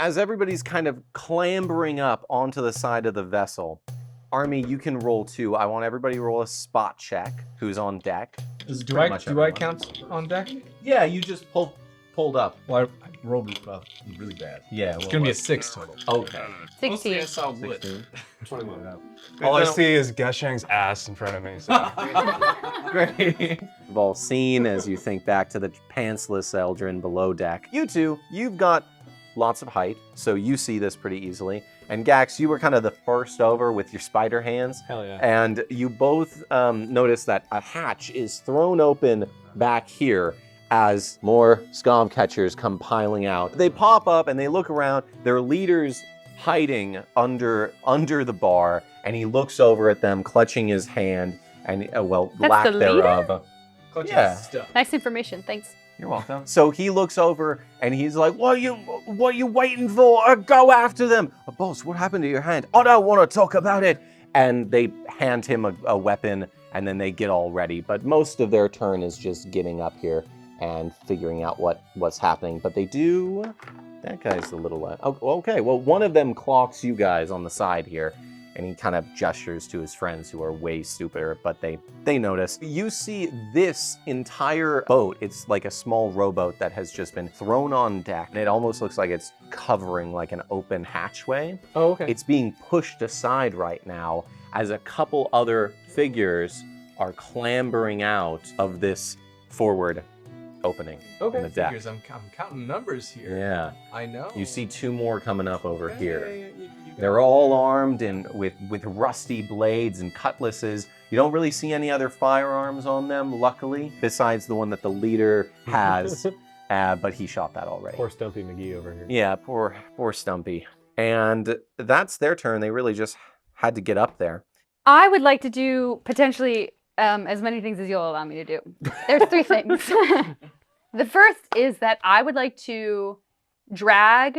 As everybody's kind of clambering up onto the side of the vessel, Arumii, you can roll too. I want everybody to roll a spot check. Who's on deck? Do I count on deck? Yeah, you just pulled up. Well, I rolled really bad. Yeah, it's gonna be a 6 total. Okay. 16. I saw wood. 21. All I see is Gaxang's ass in front of me. So. Great. We've all seen, as you think back to the pantsless Eldrin below deck. You two, you've got lots of height, so you see this pretty easily. And Gax, you were kind of the first over with your spider hands. Hell yeah. And you both notice that a hatch is thrown open back here as more Scav Catchers come piling out. They pop up and they look around. Their leader's hiding under the bar, and he looks over at them, clutching his hand, and lack thereof. Yeah. Nice information, thanks. You're welcome. So he looks over and he's like, what are you waiting for? Go after them. Boss, what happened to your hand? I don't want to talk about it. And they hand him a weapon and then they get all ready. But most of their turn is just getting up here and figuring out what's happening. But they do, that guy's a little, okay. Well, one of them clocks you guys on the side here. And he kind of gestures to his friends who are way stupider, but they notice. You see this entire boat, it's like a small rowboat that has just been thrown on deck, and it almost looks like it's covering like an open hatchway. Oh, okay. It's being pushed aside right now as a couple other figures are clambering out of this forward opening in the deck. Figures, I'm counting numbers here. Yeah. I know. You see two more coming up over here. They're all armed and with rusty blades and cutlasses. You don't really see any other firearms on them, luckily, besides the one that the leader has, but he shot that already. Poor Stumpy McGee over here. Yeah, poor Stumpy. And that's their turn. They really just had to get up there. I would like to do potentially as many things as you'll allow me to do. There's 3 things. The first is that I would like to drag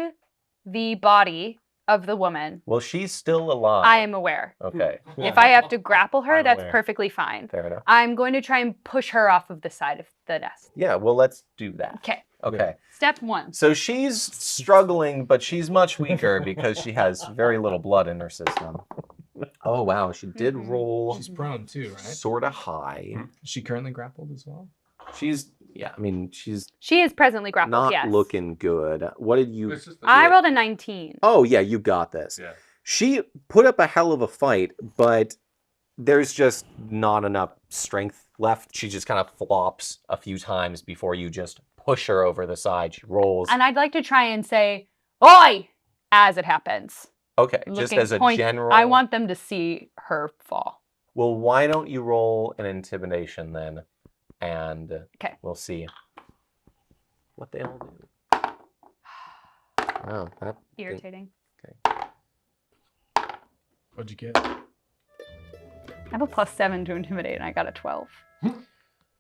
the body of the woman. Well, she's still alive. I am aware. Okay. If I have to grapple her, I'm that's aware. perfectly fine. Fair enough. I'm going to try and push her off of the side of the nest. Yeah, well, let's do that. Okay. Okay. Step 1. So she's struggling, but she's much weaker because she has very little blood in her system. Oh, wow. She did roll She's prone too, right? sort of high. Is she currently grappled as well? She's She is presently grappled, not yes. looking good. What did you... I rolled a 19. Oh, yeah, you got this. Yeah. She put up a hell of a fight, but there's just not enough strength left. She just kind of flops a few times before you just push her over the side. She rolls. And I'd like to try and say, "Oi!" as it happens. Okay, just as a general... I want them to see her fall. Well, why don't you roll an intimidation then? And we'll see what they'll do. Oh, that Irritating. Okay. What'd you get? I have a +7 to intimidate, and I got a 12.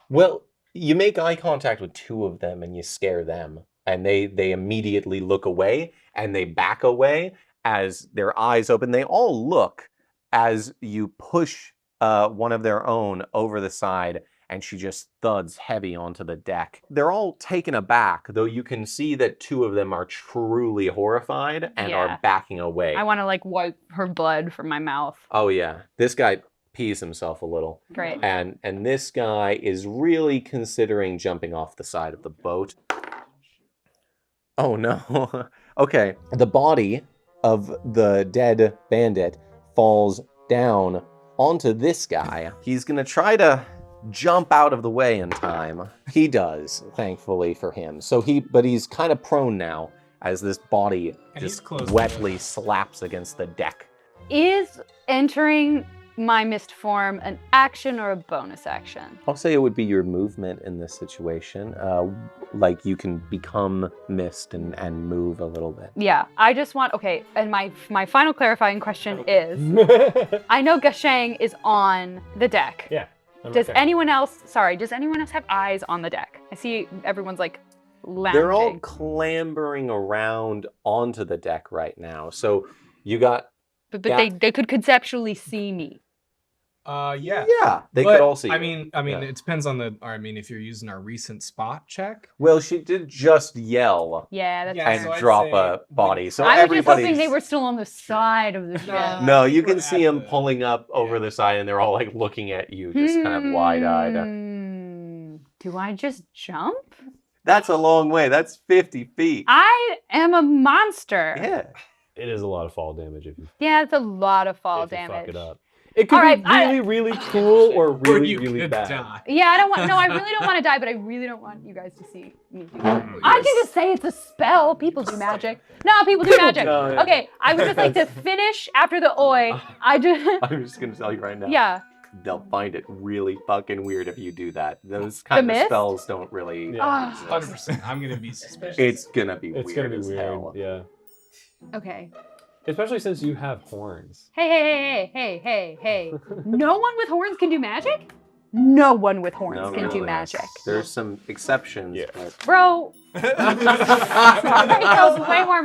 Well, you make eye contact with 2 of them and you scare them. And they immediately look away and they back away as their eyes open. They all look as you push one of their own over the side and she just thuds heavy onto the deck. They're all taken aback, though you can see that 2 of them are truly horrified and are backing away. I want to like wipe her blood from my mouth. Oh yeah, this guy pees himself a little. Great. And this guy is really considering jumping off the side of the boat. Oh no. Okay, the body of the dead bandit falls down onto this guy. He's gonna try to jump out of the way in time. He does, thankfully for him. But he's kind of prone now as this body just wetly slaps against the deck. Is entering my mist form an action or a bonus action? I'll say it would be your movement in this situation. Like you can become mist and move a little bit. Yeah, I just want, okay, and my final clarifying question is, I know Gaxang is on the deck. Yeah. Does anyone else have eyes on the deck? I see everyone's like lounging. They're all clambering around onto the deck right now. So you got... But they could conceptually see me. Yeah. Yeah, they But, could all see. I you. mean, Yeah. it depends on the. Or, I mean, if you're using our recent spot check. Well, she did just yell Yeah, that's Yeah, and fair. so I'd drop say a body. So I was just hoping everybody's. they were still on the side of the ship. No, I you think can we're see at them the- pulling up over the side, and they're all like looking at you, just kind of wide-eyed. Do I just jump? That's a long way. That's 50 feet. I am a monster. Yeah. It is a lot of fall damage if you, Yeah, it's a lot of fall if you fuck damage. it up. It could All right, be really, really cool or really, you really could bad. die. Yeah, I don't want. No, I really don't want to die, but I really don't want you guys to see me do that. I can just say it's a spell. People do magic. No, people do magic. No, yeah. Okay, I would just like to finish after the oi. I just. I'm just going to tell you right now. Yeah. They'll find it really fucking weird if you do that. Those kind of mist? spells don't really. Yeah. exist. 100%. I'm gonna be suspicious. It's gonna be It's weird gonna be as weird. hell. Yeah. Okay. Especially since you have horns. Hey. No one with horns can do magic? No one with horns No, can do really. magic. There's some exceptions. Yeah. But... Bro. That was way more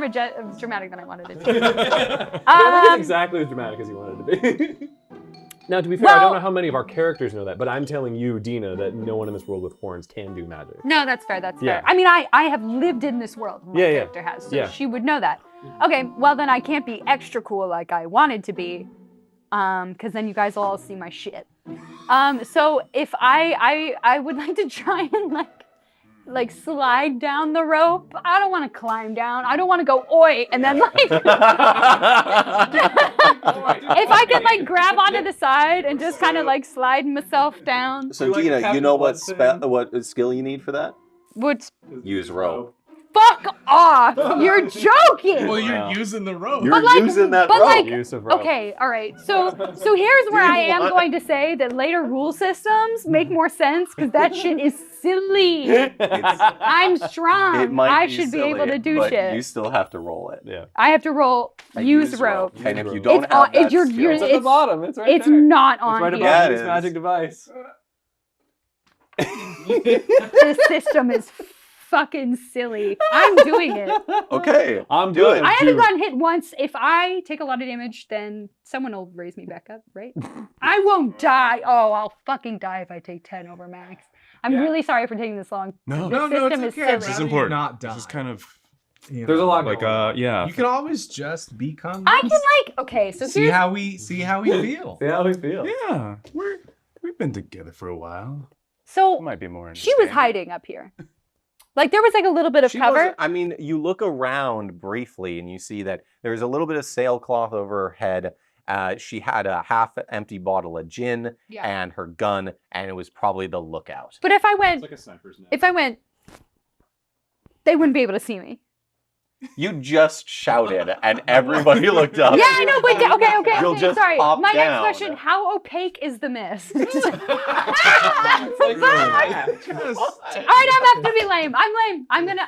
dramatic than I wanted it to be. That is exactly as dramatic as you wanted it to be. Now, to be fair, I don't know how many of our characters know that, but I'm telling you, Deena, that no one in this world with horns can do magic. No, that's fair. That's Yeah. fair. I mean, I have lived in this world. My Yeah, yeah. character has, so Yeah. she would know that. Okay, well then I can't be extra cool like I wanted to be, because then you guys will all see my shit. So if I would like to try and like slide down the rope. I don't want to climb down. I don't want to go oi and then like. If I could like grab onto the side and just kind of like slide myself down. So You like Deena, you Captain know what Preston? what skill you need for that? Would Use rope. fuck off! You're joking. Well, you're Wow. using the rope. You're But, like- using that but, rope. like- Use of rope. Okay, all right. So here's where Do I you am want- going to say that later rule systems make more sense because that shit is silly. I'm strong. It might I be should be silly, able to do but shit. You still have to roll it. Yeah. I have to roll use rope. And if you It's don't on- have that it's your- skill, you're- It's at the bottom. It's right It's there. not It's on right here. above Yeah, it this is. magic device. This system is fucking silly. I'm doing it. okay. I'm Do doing it. I it. haven't gotten hit once. If I take a lot of damage, then someone will raise me back up, right? I won't die. Oh, I'll fucking die if I take 10 over max. I'm really sorry for taking this long. No, The system is silly. this is important. Not die. This is kind of There's a lot like going on. yeah. You can always just become. I can like, okay, so see here's, how we feel. See how we feel. Yeah, we've been together for a while. so Might be more. she was hiding up here. Like there was like a little bit of She cover. wasn't- I mean, you look around briefly and you see that there's a little bit of sailcloth over her head. She had a half-empty bottle of gin Yeah. and her gun, and it was probably the lookout. But if I went, like a sniper's net. if I went, they wouldn't be able to see me. You just shouted, and everybody looked up. Yeah, I know, but okay, You'll just sorry. pop My next down. question, how opaque is the mist? Like, All right, I'm have to be lame. I'm lame. I'm gonna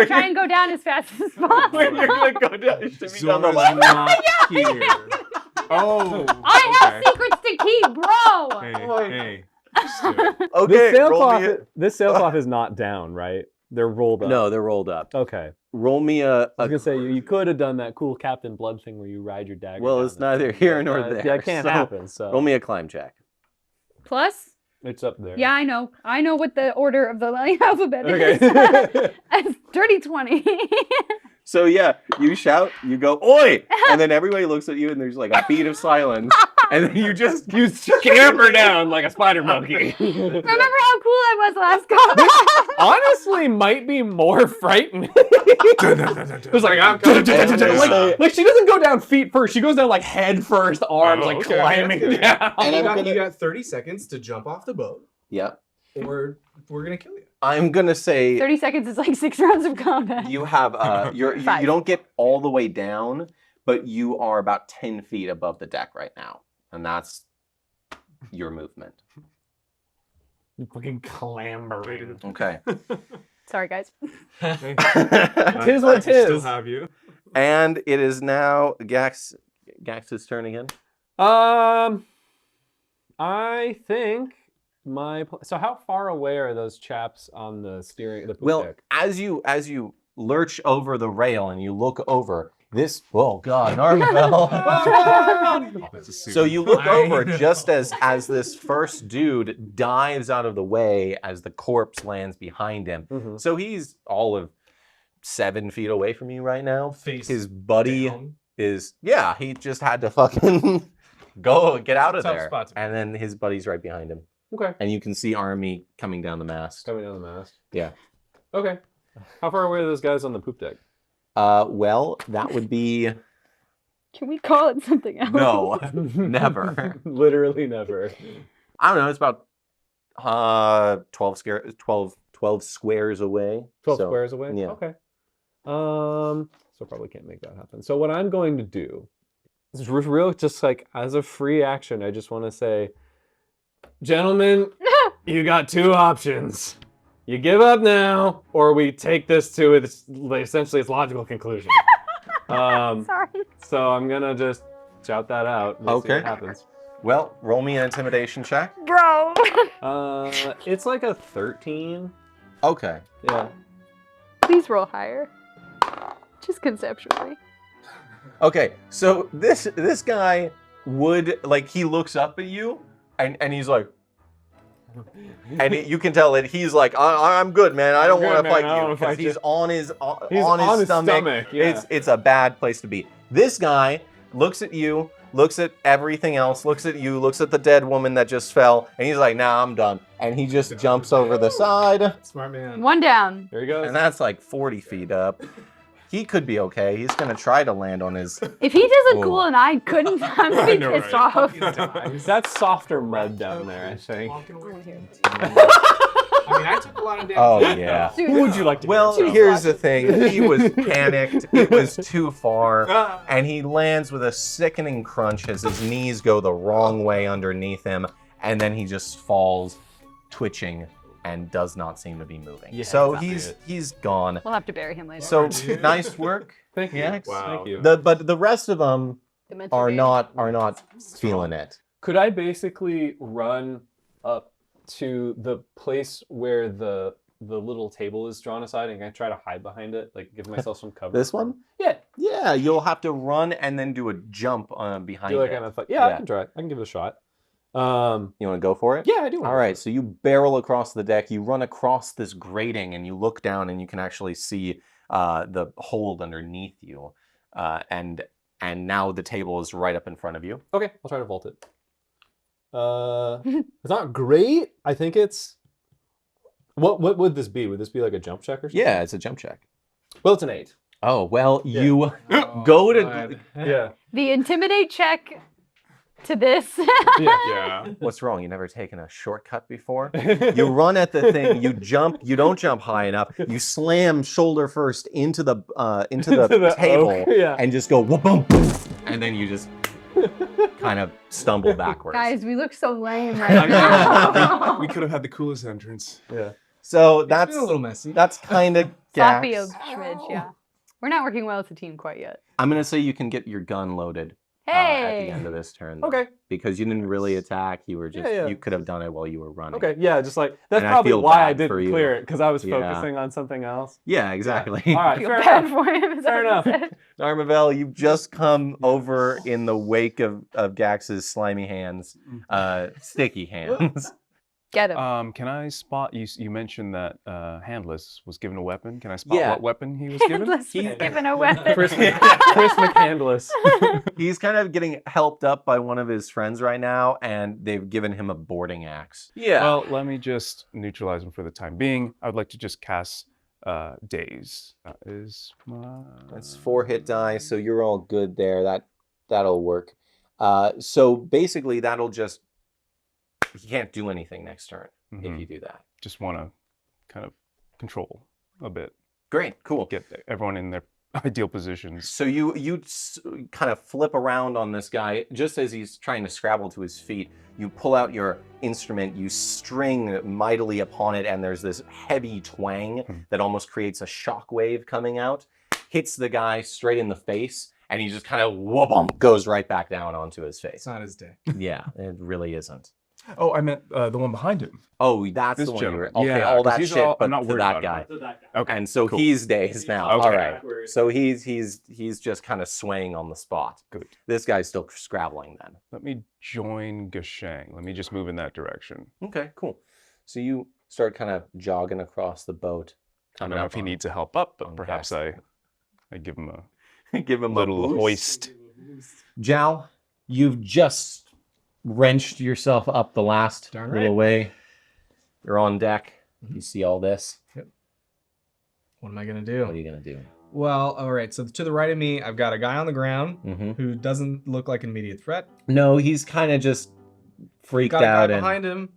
try and go down as fast as possible. You're gonna go down, shimmy down the Zora's ladder. not here. Oh. I have secrets to keep, bro. Hey, just do it. Okay, roll me This sailcloth is not down, right? They're rolled up. No, they're rolled up. Okay. Roll me I was a gonna say you could have done that cool Captain Blood thing where you ride your dagger. well, down it's the neither thing, here but, nor there. Yeah, it can't so happen. So roll me a climb check. Plus, it's up there. yeah, I know what the order of the alphabet Okay. is. It's dirty 20. So yeah, you shout, you go, oi! And then everybody looks at you and there's like a beat of silence. And then you Scamper down like a spider monkey. Remember how cool I was last combat? Honestly, might be more frightening. It was like, I'm like she doesn't go down feet first. She goes down like head first, arms like okay. climbing down. And You got 30 seconds to jump off the boat, Yep. or we're gonna kill you. I'm gonna say 30 seconds is like 6 rounds of combat. you have you Five. don't get all the way down, but you are about 10 feet above the deck right now. And that's your movement. Fucking clambering. Okay. Sorry, guys. Tis what I still tis. have you. And it is now Gax's turn again. I think so how far away are those chaps on the poop Well, deck? as you lurch over the rail and you look over, Oh God, Narma'Vel. So you look over just as this first dude dives out of the way as the corpse lands behind him. Mm-hmm. So he's all of 7 feet away from you right now. Face His buddy down. he just had to fucking get out of Tough there. spot to be. And then his buddy's right behind him. Okay. And you can see Arumii coming down the mast. Coming down the mast. Yeah. Okay. How far away are those guys on the poop deck? Well, that would be Can we call it something else? no, never. Literally never. I don't know. It's about 12 squares away. 12 So, squares away? yeah. Okay. So probably can't make that happen. So what I'm going to do is real, just like as a free action, I just want to say, gentlemen, you got 2 options. You give up now, or we take this to essentially its logical conclusion. Sorry. So I'm gonna just shout that out. And see Okay. what happens. Well, roll me an intimidation check. Bro. It's like a 13. Okay. Yeah. Please roll higher. Just conceptually. Okay. So this guy would he looks up at you and he's like, and you can tell that he's like, I'm good, man. I don't good, want to man. fight I don't you wanna because fight he's you." on his He's on his stomach. Yeah. It's a bad place to be. This guy looks at you, looks at everything else, looks at you, looks at the dead woman that just fell, and he's like, nah, I'm done. And he just jumps over the side, Smart man. 1 down. There he goes. and that's like 40 feet up. He could be okay. He's gonna try to land on his. If he doesn't Ooh. cool and I couldn't, I'm gonna be know, pissed right? off. That's softer mud down there, I think. I mean, I took a lot of damage. Oh yeah. Dude, Who would you like to Well, hear? here's the thing. He was panicked. It was too far. And he lands with a sickening crunch as his knees go the wrong way underneath him. And then he just falls, twitching, and does not seem to be moving. Yeah, so that's he's gone. We'll have to bury him later. So nice work. Thank you. Yeah. Wow. Thank you. But the rest of them Dementor are baby. not feeling it. Could I basically run up to the place where the little table is drawn aside and I try to hide behind it, like give myself some cover? This one? Yeah. Yeah, you'll have to run and then do a jump behind Do like it. kind of like, yeah, I Yeah. can try it. I can give it a shot. You want to go for it? Yeah, I do. All right, so you barrel across the deck, you run across this grating, and you look down, and you can actually see the hold underneath you, and now the table is right up in front of you. Okay, I'll try to vault it. It's not great. I think it's. What would this be? Would this be like a jump check or something? Yeah, it's a jump check. Well, it's an 8. Oh well, Yeah. you Oh, go to. God. Yeah. The intimidate check to this. Yeah. What's wrong? You never taken a shortcut before? You run at the thing. You jump. You don't jump high enough. You slam shoulder first into the table oak, yeah. and just go whoop bump, and then you just kind of stumble backwards. Guys, we look so lame I right now. We could have had the coolest entrance. Yeah. So It's that's been a little messy. that's kind of Sloppy Gax. of Schmidge, yeah. We're not working well as a team quite yet. I'm gonna say you can get your gun loaded at the Hey! end of this turn. though, Okay. Because you didn't really attack. You were just Yeah. you could have done it while you were running. Okay. Yeah. Just like that's And I probably feel why I bad for didn't you. clear it because I was Yeah. focusing on something else. Yeah, exactly. All right. I feel Fair bad enough. for him. is Fair what he enough. said. Narma'Vel, you've just come over in the wake of Gax's slimy hands, sticky hands. Get him. Can I spot you? You mentioned that Handless was given a weapon. Can I spot Yeah. what weapon he was given? Let's was given a weapon. Chris McCandless. He's kind of getting helped up by one of his friends right now, and they've given him a boarding axe. Yeah. Well, let me just neutralize him for the time being. I would like to just cast Daze. That is my... That's 4 hit die, so you're all good there. That'll work. So basically, that'll just you can't do anything next turn if Mhm. you do that. Just want to kind of control a bit. Great, cool. Get everyone in their ideal positions. So you kind of flip around on this guy just as he's trying to scrabble to his feet. You pull out your instrument, you string mightily upon it, and there's this heavy twang that almost creates a shock wave coming out, hits the guy straight in the face, and he just kind of whoop goes right back down onto his face. It's not his day. Yeah, it really isn't. Oh, I meant the one behind him. Oh, that's This the one you were. gentleman. Okay, Yeah, all 'cause that he's shit, all- but I'm not to worried that about guy. him. Okay. And so cool. he's dazed now. Okay. All right. So he's just kind of swaying on the spot. Good. This guy's still scrabbling then. Let me join Gaxang. Let me just move in that direction. Okay, cool. So you start kind of jogging across the boat. I don't coming know up if he on- needs a help up, but on perhaps Gaxang. I give him a Give him little a boost. hoist. Jal, you've just wrenched yourself up the last Darn little right. way. You're on deck. You see all this. What am I gonna What do? are you gonna do? Well, all right. So to the right of me, I've got a guy on the ground Mm-hmm. who doesn't look like an immediate threat. No, he's kind of just freaked Got a guy out and behind him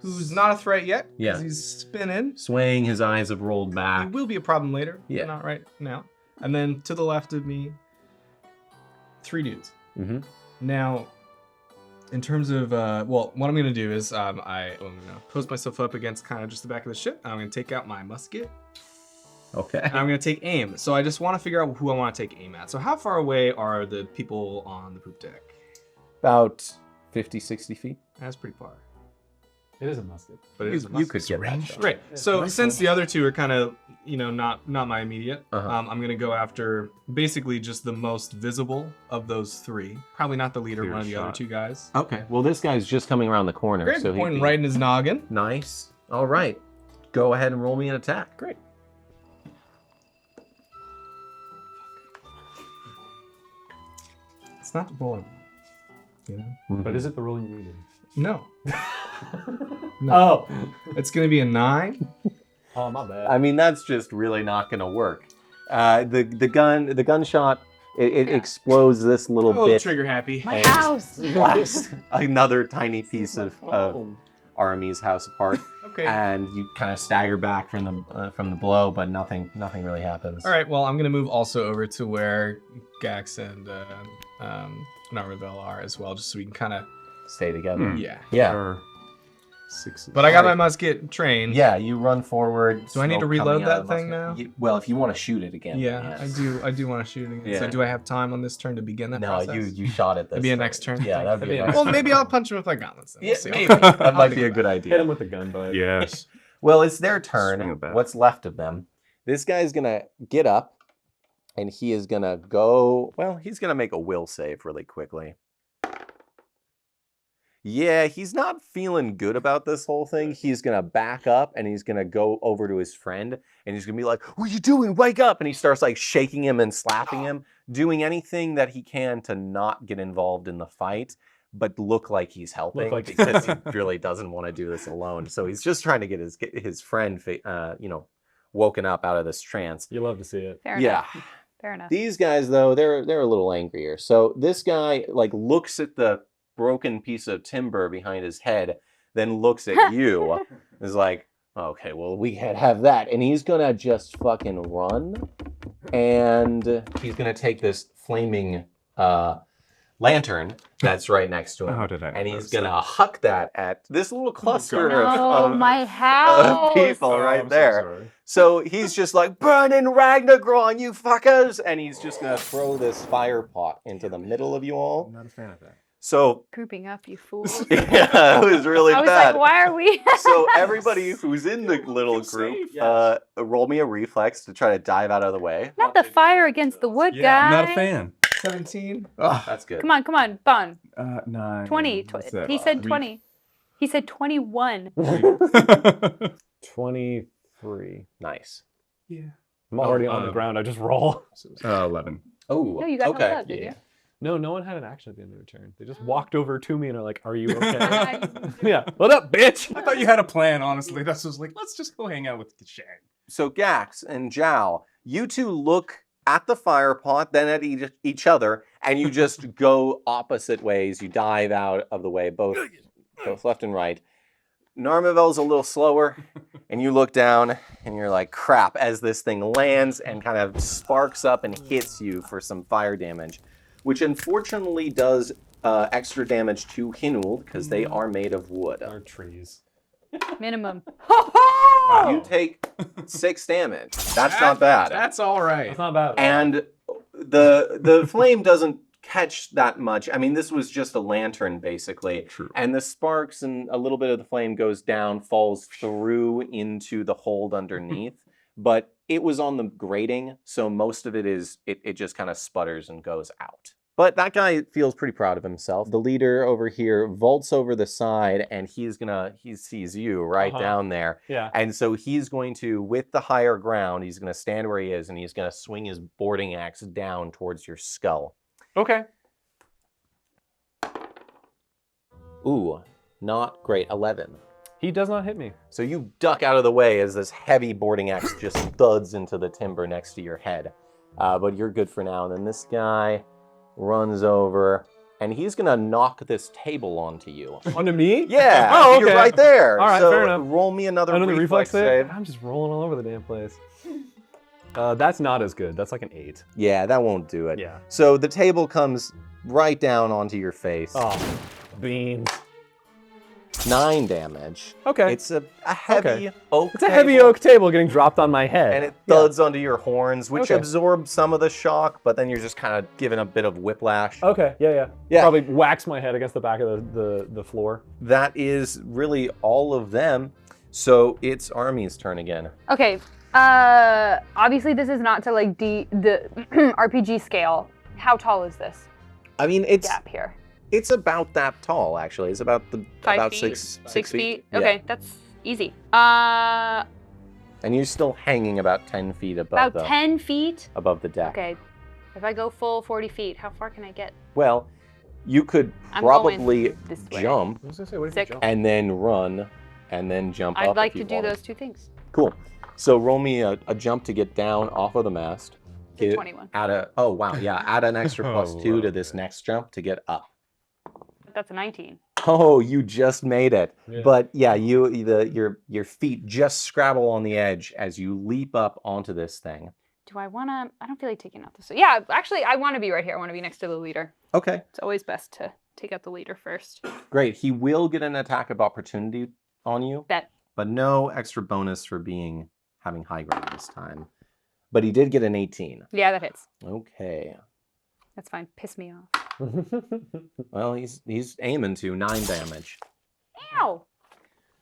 who's not a threat yet. 'Cause Yeah. he's spinning. swaying. His eyes have rolled It back. will be a problem later. Yeah. But not right now. And then to the left of me, 3 dudes. Mm-hmm. Now, in terms of, well, what I'm going to do is I'm going to post myself up against kind of just the back of the ship. I'm going to take out my musket. Okay. And I'm going to take aim. So I just want to figure out who I want to take aim at. So how far away are the people on the poop deck? About 50, 60 feet. That's pretty far. It is a musket. But it is a You musket. could get that range. shot. Right. So since the other two are kind of, not my immediate, Uh-huh. I'm gonna go after basically just the most visible of those 3. Probably not the leader, Clear one of the other shot. 2 guys. Okay. Well, this guy's just coming around the corner. Great. So Pointing he'd be- right in his noggin. Nice. All right. Go ahead and roll me an attack. Great. It's not rolling. You know? But is it the roll you needed? No. Oh. It's gonna be a 9. Oh, my bad. I mean, that's just really not going to work. The gunshot, it explodes this little Oh, bit. trigger happy. My And house. blasts another tiny piece of Arumii's house apart, Okay. and you kind of stagger back from the blow, but nothing really happens. All right. Well, I'm gonna move also over to where Gax and Narma'Vel are as well, just so we can kind of. Stay together. Yeah. Yeah. Or 6. But I got my Alright. musket trained. Yeah, you run forward. Do I need to smoke reload coming out of that the thing musket. now? Well, if you want to shoot it again. Yeah, yes. I do want to shoot it again. So Yeah. do I have time on this turn to begin that No, process? you shot it. This That'd be a turn. next turn. Yeah, that'd be a next Well, turn. maybe I'll punch him with my gauntlets. Then. Yeah, We'll see. maybe. That might be a good Hit him idea. with the gun butt. Yes. Well, it's their Swing turn. it back. What's left of them? This guy's gonna get up, and he is gonna go. Well, he's gonna make a will save really quickly. Yeah, he's not feeling good about this whole thing. He's gonna back up, and he's gonna go over to his friend, and he's gonna be like, "What are you doing? Wake up!" And he starts like shaking him and slapping him, doing anything that he can to not get involved in the fight, but look like he's helping like- because he really doesn't want to do this alone. So he's just trying to get his friend, woken up out of this trance. You love to see it. Fair Yeah. enough. Fair enough. These guys, though, they're a little angrier. So this guy like looks at the broken piece of timber behind his head, then looks at you, is like, okay, well, we can't have that. And he's gonna just fucking run, and he's gonna take this flaming lantern that's right next to him, How did I? and he's notice gonna that? huck that at this little cluster No, of my house. people Oh, right I'm so there. sorry. So he's just like, burning Ragnagron, you fuckers! And he's just gonna throw this fire pot into the middle of you all. I'm not a fan of that. So, Grouping up, you fools. yeah, it was really I was bad. like, why are we? So everybody who's in the little group, roll me a reflex to try to dive out of the way. Not the fire against the wood, Yeah, guy. I'm not a fan. 17. That's good. Come on, Bon. 9. 20. He said 20. He said 21. 23. Nice. Yeah. I'm already on the ground. I just roll. 11. Oh, No, you got okay. helped out, did you? No, no one had an action at the end of their turn. They just walked over to me and are like, "Are you okay?" Yeah. Yeah. What up, bitch? I thought you had a plan, honestly. That's just like, let's just go hang out with Gaxang. So Gax and Zhao, you two look at the fire pot, then at each other, and you just go opposite ways. You dive out of the way, both left and right. Narma'Vel's a little slower, and you look down, and you're like, crap, as this thing lands and kind of sparks up and hits you for some fire damage, which unfortunately does extra damage to Hinul, because they are made of wood. Our trees. Minimum. You take 6 damage. That's not bad. That's all right. That's not bad. And the flame doesn't catch that much. I mean, this was just a lantern, basically. True. And the sparks and a little bit of the flame goes down, falls through into the hold underneath. But it was on the grating, so most of it is, it just kind of sputters and goes out. But that guy feels pretty proud of himself. The leader over here vaults over the side, and he sees you right down there. Yeah. And so he's going to, with the higher ground, he's going to stand where he is, and he's going to swing his boarding axe down towards your skull. Okay. Ooh, not great. 11. He does not hit me. So you duck out of the way as this heavy boarding axe just thuds into the timber next to your head. But you're good for now. And then this guy runs over, and he's gonna knock this table onto you. Onto me? Yeah, Oh, okay. you're right there. All right, so fair enough. roll me another reflex save. I'm just rolling all over the damn place. That's not as good. That's like an 8. Yeah, that won't do it. Yeah. So the table comes right down onto your face. Oh, beans. 9 damage. Okay. It's a heavy oak It's a heavy oak table getting dropped on my head. and it thuds onto your horns, which Okay. absorb some of the shock, but then you're just kind of given a bit of whiplash. Okay, yeah. Yeah. Probably whacks my head against the back of the floor. That is really all of them. So it's Arumie's turn again. Okay. Obviously this is not to like the RPG scale. How tall is this I mean, it's gap here? it's about that tall, actually. It's about 5 feet? six 6 feet? Yeah. Okay, that's easy. And you're still hanging about 10 feet above About 10 feet? above the deck. Okay. If I go full 40 feet, how far can I get? Well, you could I'm probably going this way. jump I was gonna say, what if Sick. you jump? and then run and then jump up. I'd like if you to do wanted. those two things. Cool. So roll me a jump to get down off of the mast. It's a 21. Add an extra +2 to this next jump to get up. That's a 19. Oh, you just made it. Yeah. But yeah, your feet just scrabble on the edge as you leap up onto this thing. Do I want to? I don't feel like taking out this. Yeah, actually, I want to be right here. I want to be next to the leader. Okay, It's always best to take out the leader first. great. He will get an attack of opportunity on you, Bet. but no extra bonus for having high ground this time. But he did get an 18. Yeah, that hits. Okay. That's fine. Piss me off. Well, he's aiming to 9 damage. Ow!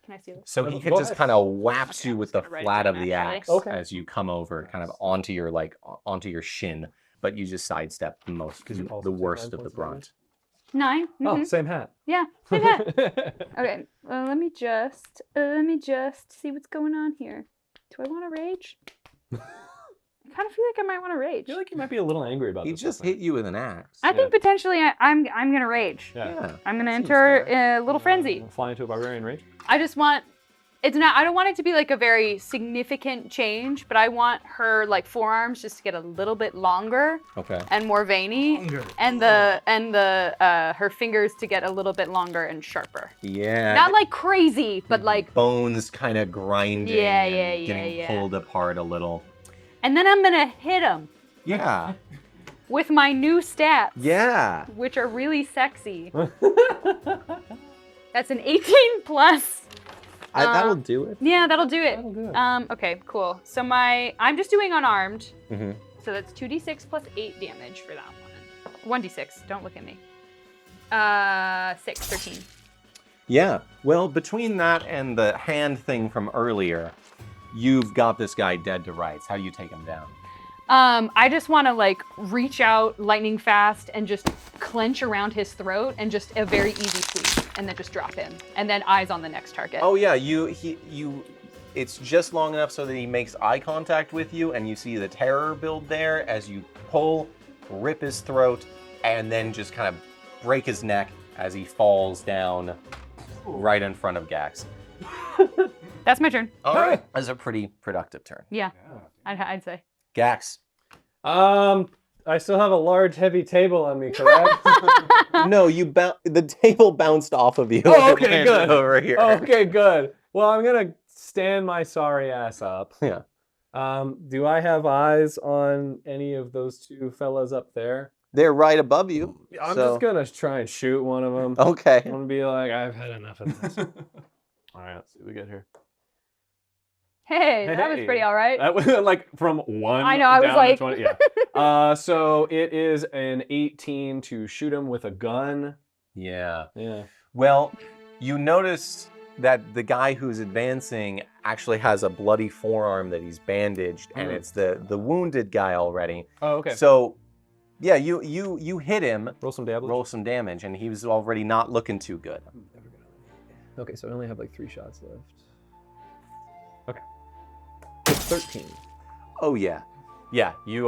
Can I see this? So he Go just ahead. kind of whaps Okay, you I'm with just the gonna write it flat of down, the actually. axe Okay. as you come over, kind of onto your shin, but you just sidestep the you also the take worst 9 of the points of brunt. 9. Oh, Mhm. same hat. Yeah. Same hat. Okay. Let me just see what's going on here. Do I want to rage? I kind of feel like I might want to rage. I feel like you might be a little angry about He this. just whole thing. hit you with an axe. I think potentially I'm gonna rage. Yeah. I'm gonna Seems enter fair. a little frenzy. Fly into a barbarian rage. I just want it's not. I don't want it to be like a very significant change, but I want her like forearms just to get a little bit longer Okay. and more veiny, and the her fingers to get a little bit longer and sharper. Yeah. Not like crazy, but like. bones kind of grinding Yeah, and yeah, yeah, getting yeah. pulled apart a little. And then I'm gonna hit him Yeah. with my new stats, Yeah. which are really sexy. That's an 18 plus. That'll do it. Yeah, that'll do it. That'll do it. Okay, cool. So I'm just doing unarmed. Mm-hmm. So that's 2d6 plus 8 damage for that one. 1d6, don't look at me. 13. Yeah. Well, between that and the hand thing from earlier, you've got this guy dead to rights. How do you take him down? I just want to like reach out lightning fast and just clench around his throat and just a very easy sweep and then just drop him. And then eyes on the next target. Oh yeah, it's just long enough so that he makes eye contact with you and you see the terror build there as you pull, rip his throat, and then just kind of break his neck as he falls down right in front of Gax. That's my turn. All right. That's a pretty productive turn. Yeah, I'd say. Gax. I still have a large, heavy table on me, correct? No, the table bounced off of you. Oh, and okay, landed good. Over here. Okay, good. Well, I'm gonna stand my sorry ass up. Yeah. Do I have eyes on any of those two fellas up there? They're right above you. I'm so- just gonna try and shoot one of them. Okay. I'm gonna be like, I've had enough of this. All right, let's see what we get here. Hey, that was pretty all right. That was like from 1 I know, I was down like- to 20. Yeah. So it is an 18 to shoot him with a gun. Yeah. Yeah. Well, you notice that the guy who's advancing actually has a bloody forearm that he's bandaged, and it's the wounded guy already. Oh, okay. So, yeah, you hit him, roll some damage. roll some damage, and he was already not looking too good. Okay, so I only have like 3 shots left. Okay. 13. Oh yeah, yeah. You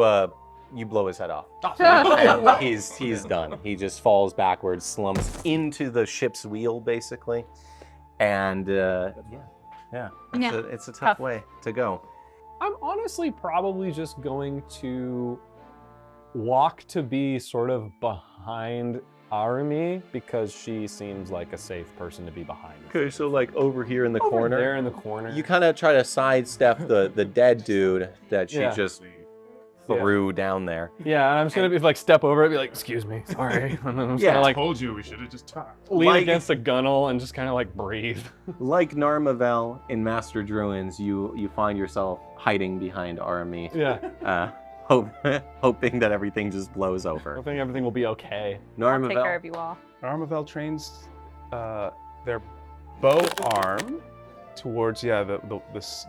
blow his head off. And he's done. He just falls backwards, slumps into the ship's wheel, basically. And it's a tough way to go. I'm honestly probably just going to walk to be sort of behind Arumii because she seems like a safe person to be behind. Okay, so like over here in the Over corner. there in the corner. You kind of try to sidestep the dead dude that she Yeah. just threw down there. Yeah, and I'm just gonna be like step over it, be like, "Excuse me, sorry," and then I'm just Yeah. gonna like Told you we should have just talked. lean Like- against a gunnel and just kind of like breathe. Like Narma'Vel in Master Druins, you find yourself hiding behind Arumii, Yeah, hoping that everything just blows I over. think everything will be okay. I'll take care Narma'Vel, of you all. Narma'Vel trains their bow arm towards the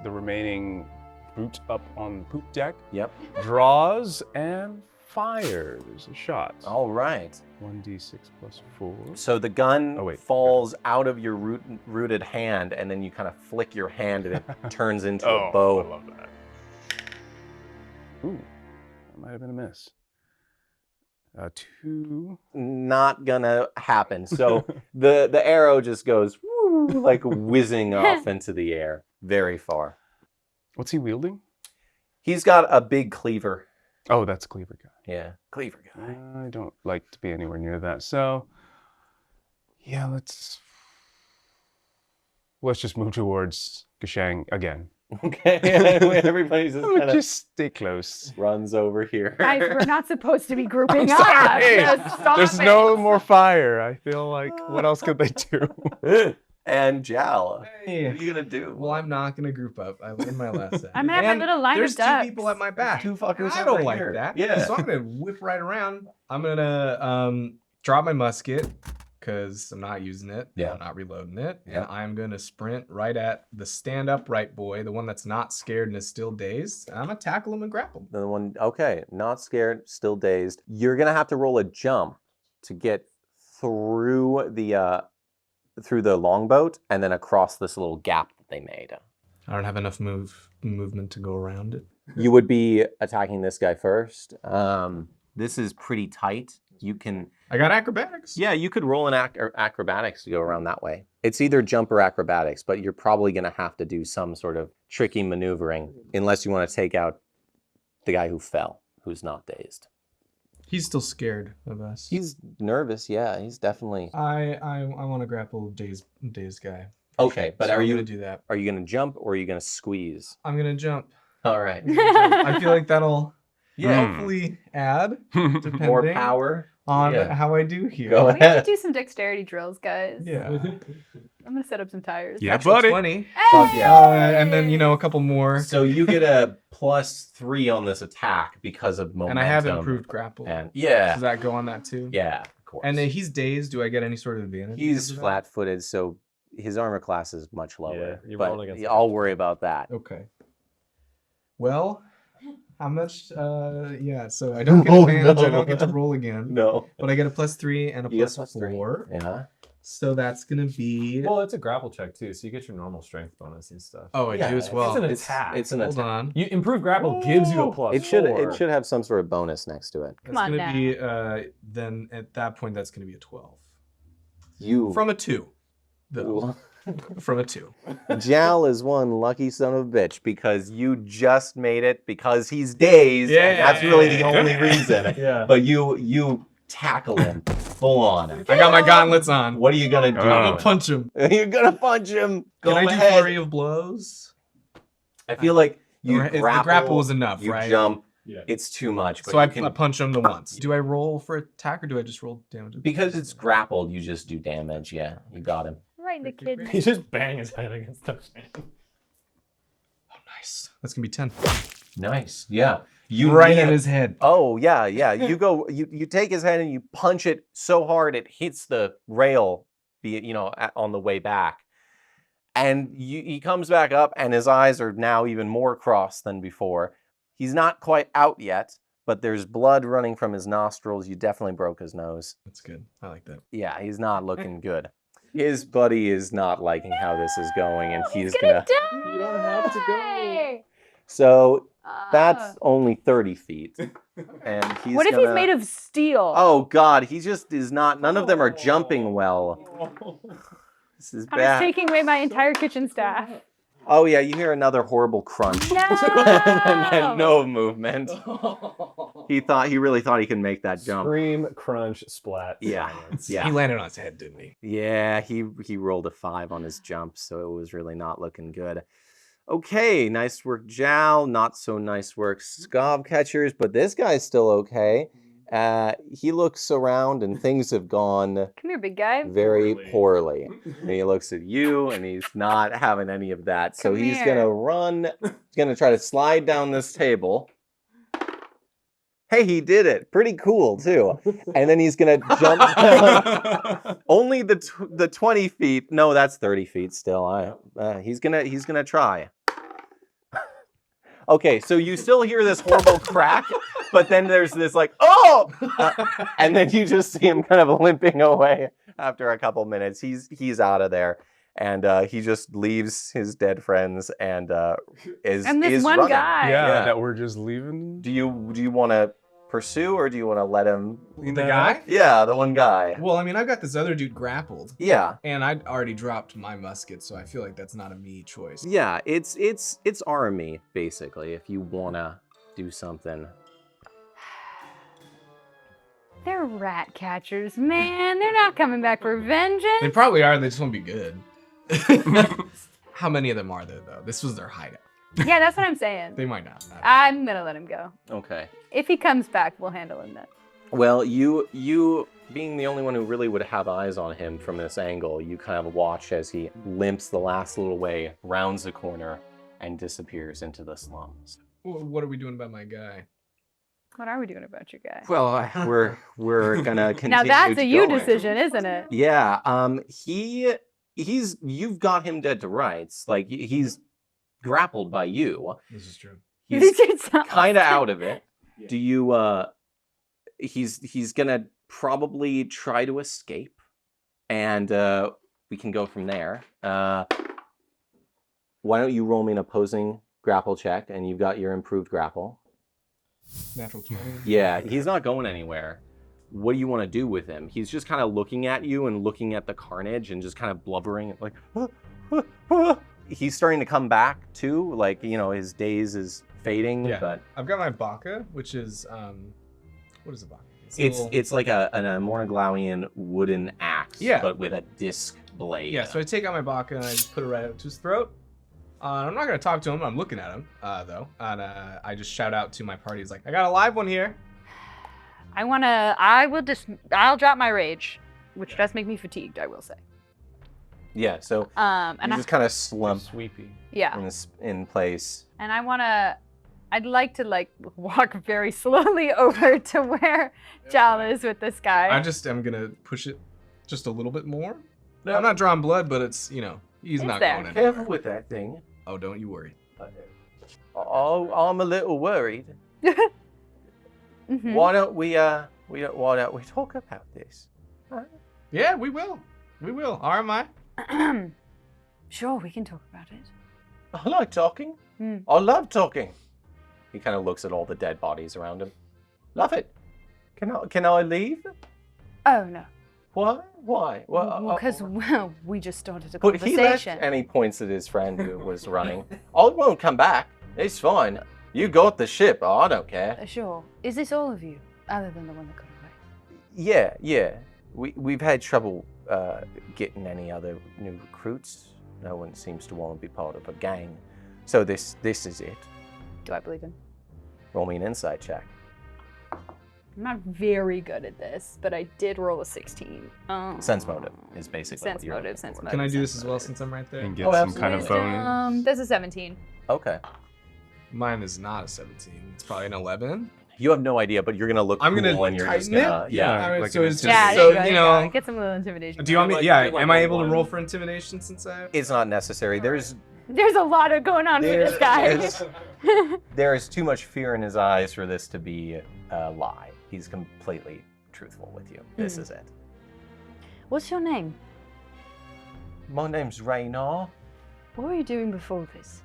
remaining boot up on the poop deck. Yep. Draws and fires a shot. All right. 1d6 plus 4. So the gun Oh, wait. falls out of your rooted hand, and then you kind of flick your hand, and it turns into a I bow. love that. Ooh, that might have been a miss. 2. Not gonna happen. So the arrow just goes woo, like whizzing off into the air, very far. What's he wielding? He's got a big cleaver. Oh, that's Cleaver guy. Yeah, cleaver guy. I don't like to be anywhere near that. So, yeah, let's just move towards Gaxang again. Okay, everybody's just I'm gonna kind of just stay close. runs over here. Guys, we're not supposed to be grouping up. sorry. Just stop There's it. no more fire. I feel like, what else could they do? And Jal, Hey. what are you gonna do? Well, I'm not gonna group up. I learned my lesson. I'm gonna have my And little line of there's ducks. 2 people at my back. 2 fuckers I over don't like here. that. Yeah. So I'm gonna whip right around. I'm gonna drop my musket because I'm not using it. Yeah. I'm not reloading it. Yeah. And I'm gonna sprint right at the stand upright boy, the one that's not scared and is still dazed. And I'm gonna tackle him and grapple him. The one, okay, not scared, still dazed. You're gonna have to roll a jump to get through the longboat and then across this little gap that they made. I don't have enough movement to go around it. You would be attacking this guy first. This is pretty tight. You can, I got acrobatics. yeah, you could roll an acrobatics to go around that way. It's either jump or acrobatics, but you're probably gonna have to do some sort of tricky maneuvering unless you want to take out the guy who fell, who's not dazed. He's still scared of us. He's nervous, yeah. He's definitely. I want to grapple dazed guy. Okay, but So are I'm you gonna do that? are you gonna jump or are you gonna squeeze? I'm gonna jump. All right. I feel like that'll Yeah. hopefully add More depending power. on Yeah. how I do here. Go We have ahead. to do some dexterity drills, guys. Yeah. I'm gonna set up some tires. Yeah, Natural buddy. 20. Fuck yeah. And then a couple more. So you get a +3 on this attack because of momentum. And I have improved grapple. And yeah, Does that go on that too? yeah, of course. And then he's dazed. Do I get any sort of advantage? he's because of that? flat-footed, so his armor class is much lower. Yeah, you're but rolling against I'll worry about that. Okay. Well, how much? Yeah. So I don't get Oh, advantage. I no. don't get to roll again. No. But I get a +3 and a You get plus +3. 4. Yeah. So that's gonna be. Well, it's a grapple check too, so you get your normal strength bonus and stuff. Oh, I Yeah, do as well. It's an attack. It's an Hold attack. on. You improve grapple gives you a plus. It should 4. have some sort of bonus next to it. Come That's on gonna now. be then at that point that's gonna be a 12 You from a 2. Though. From a 2. Jal is one lucky son of a bitch because you just made it because he's dazed. Yeah. And that's really the only reason. Yeah. But you tackle him full on. I got my gauntlets on. What are you gonna do? I'm gonna punch him. You're gonna punch him. Go Can I do ahead. flurry of blows? I feel like you Or the grapple, grapple was enough, you right? jump. Yeah. It's too much. But So I you can, punch him the once. Do I roll for attack or do I just roll damage? because it's grappled, you just do damage. Yeah, you got him. Right in the kidney. He just bang his head against the fan. Nice. That's gonna be 10. Nice. Yeah. You Right knee in it- his head. Oh yeah, yeah. You take his head and you punch it so hard it hits the rail, on the way back, and he comes back up and his eyes are now even more crossed than before. He's not quite out yet, but there's blood running from his nostrils. You definitely broke his nose. That's good. I like that. Yeah, he's not looking good. His buddy is not liking how this is going, and he's gonna gonna. die. You don't have to go. So that's only 30 feet, and he's. What if he's made of steel? Oh God, he just is not. None of them are jumping well. This is I'm bad. taking away my entire kitchen staff. Oh yeah, you hear another horrible crunch. No. And then no movement. He really thought he could make that jump. Scream, crunch, splat. Yeah, silence. He yeah, landed on his head, didn't he? yeah. He rolled a 5 on his jump, so it was really not looking good. Okay, nice work, Jal. Not so nice work, Scav Catchers. But this guy's still okay. He looks around, and things have gone Come here, big guy. very poorly. And he looks at you, and he's not having any of that. So Come he's here. gonna run. He's gonna try to slide down this table. Hey, he did it. Pretty cool too. And then he's gonna jump down. Only the 20 feet. No, that's 30 feet still. He's gonna try. Okay, so you still hear this horrible crack, but then there's this like, oh! And then you just see him kind of limping away after a couple minutes. He's out of there, and he just leaves his dead friends and is this one running. guy. Yeah, that we're just leaving. Do you want to pursue, or do you want to let him? The guy? Yeah, the one guy. Well, I mean, I've got this other dude grappled, Yeah, and I'd already dropped my musket, so I feel like that's not a me choice. yeah. It's Arumii basically. If you wanna do something. They're rat catchers, man. They're not coming back for vengeance. They probably are. They just won't be good. How many of them are there, though? This was their hideout. Yeah, that's what I'm saying. They might not. I'm gonna let him go. Okay. If he comes back, we'll handle him then. Well, you being the only one who really would have eyes on him from this angle, you kind of watch as he limps the last little way, rounds the corner, and disappears into the slums. What are we doing about my guy? What are we doing about your guy? Well, we're gonna continue. Now that's a you going. decision, isn't it? Yeah. You've got him dead to rights. Like he's grappled by you. This is true. He's It's not- kind of out of it. Do you? He's gonna probably try to escape, and we can go from there. Why don't you roll me an opposing grapple check, and you've got your improved grapple. Natural 20. Yeah, he's not going anywhere. What do you want to do with him? He's just kind of looking at you and looking at the carnage and just kind of blubbering like. He's starting to come back too. Like his daze is fading. Yeah. But I've got my baka, which is what is a baka? it's like a Mornaglawian wooden axe. Yeah. But with a disc blade. Yeah, so I take out my baka and I just put it right up to his throat. I'm not gonna talk to him. I'm looking at him though, and I just shout out to my party. It's like, I got a live one here. I'll drop my rage, which does make me fatigued, I will say. Yeah. So And you just kind of slump Sweepy. yeah. in place. And I'd like to walk very slowly over to where Jal is with this guy. I just am gonna push it just a little bit more. I'm not drawing blood, but it's he's It's not there. going anywhere. Careful with that thing. Oh, don't you worry. Oh, I'm a little worried. Mhm. Why don't we talk about this? Yeah, we will. We will. Arumii. Sure, we can talk about it. I like talking. Hmm. I love talking. He kind of looks at all the dead bodies around him. Love it. Can I leave? Oh no, Why? Why? because we just started a But he left, conversation. and he points at his friend who was running. I won't come back. It's fine. You got the ship. Oh, I don't care. Sure. Is this all of you, other than the one that got away? Yeah. We've had trouble getting any other new recruits. No one seems to want to be part of a gang. So this is it. Do I believe him? Roll me an insight check. I'm not very good at this, but I did roll a 16. Sense motive is basically Sense what you're motive, looking sense for. motive. Can I do this as well since I'm right there? And get Oh, some kind of absolutely. bonus. There's a 17. Okay. Mine is not a 17. It's probably an 11. You have no idea, but you're gonna look I'm cool gonna and you're just tighten it? gonna yeah. All right, like so an it's just Yeah, so there you you go. know. Get some little intimidation. Do you want me? Like- Yeah. do like Am I a able to one. roll for intimidation since I? It's not necessary. There's There's a lot of going on for this guy. there is too much fear in his eyes for this to be a lie. He's completely truthful with you. This is it. What's your name? My name's Raynar. What were you doing before this?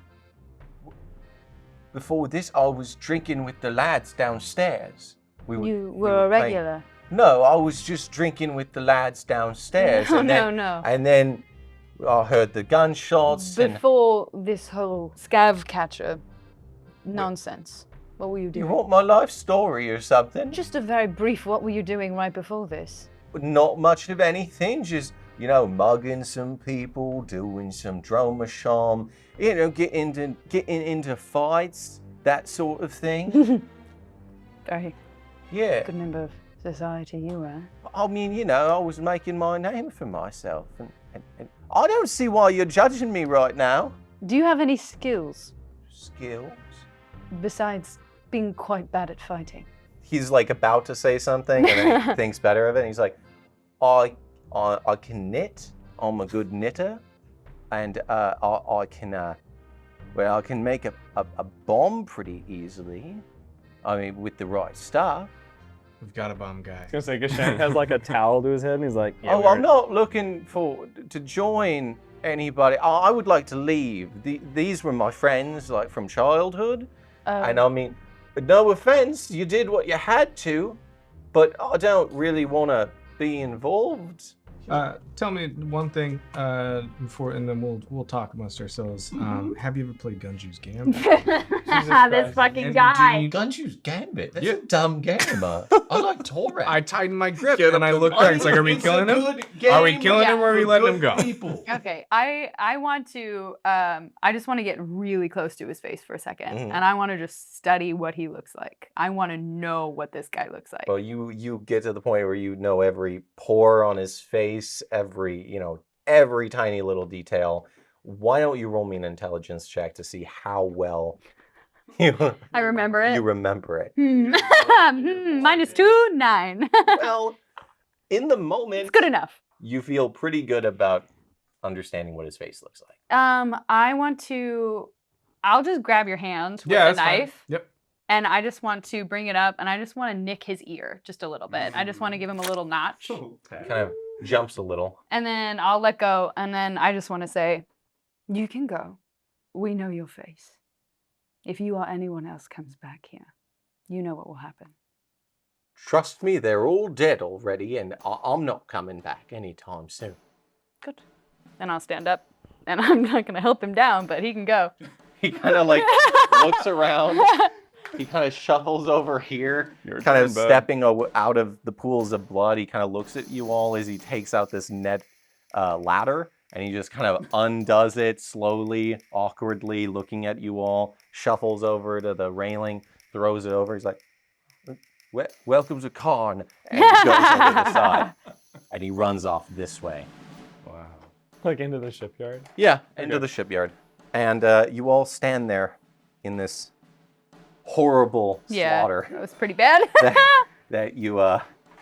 Before this, I was drinking with the lads downstairs. You were a playing- regular. No, I was just drinking with the lads downstairs. No, and no, then, no. And then I heard the gunshots. And Before this whole Scav Catcher nonsense, what were you you doing? want my life story or something? Just a very brief, what were you doing right before this? Not much of anything. Just, mugging some people, doing some dromasham, getting into fights, that sort of thing. Very Yeah. good member of society you were. I mean, I was making my name for myself. And I don't see why you're judging me right now. Do you have any skills Skills? besides being quite bad at fighting? He's like about to say something and then he thinks better of it. And he's like, I can knit. I'm a good knitter. And I can make a bomb pretty easily. I mean, with the right stuff. We've got a bomb guy. I was gonna say, Gaxang has like a towel to his head, and he's like, yeah, I'm not looking to join anybody. I would like to leave. These were my friends, like from childhood. And I mean, no offense, you did what you had to, but I don't really want to be involved. Tell me one thing before, and then we'll talk amongst ourselves. Have you ever played Gunju's Gambit? This fucking And guy. Gunju's Gambit? That's Yeah. a dumb game. I like Torres. I tighten my grip and I look back. It's like, are we killing him? Are we killing him or are we letting him go? Okay, I want to I just want to get really close to his face for a second, Mhm. and I want to just study what he looks like. I want to know what this guy looks like. Well, you get to the point where you know every pore on his face, every tiny little detail. Why don't you roll me an intelligence check to see how well you I remember it. you remember it? -2, 9. Well, in the moment, It's good enough. you feel pretty good about understanding what his face looks like. I'll just grab your hand with Yeah, a that's fine. knife. Yep. And I just want to bring it up and I just want to nick his ear just a little bit. I just want to give him a little notch. Kind of jumps a little. And then I'll let go. And then I just want to say, you can go. We know your face. If you or anyone else comes back here, you know what will happen. Trust me, they're all dead already, and I'm not coming back anytime soon. Good. And I'll stand up. And I'm not going to help him down, but he can go. He kind of like looks around. He kind of shuffles over here, Your kind of turn, bud. stepping out of the pools of blood. He kind of looks at you all as he takes out this net ladder, and he just kind of undoes it slowly, awkwardly, looking at you all, shuffles over to the railing, throws it over. He's like, welcome to Karn, and he goes over the side, and he runs off this way. Wow. like into the shipyard. Yeah, into the shipyard. And you all stand there in this horrible Yeah, slaughter that was pretty bad. that you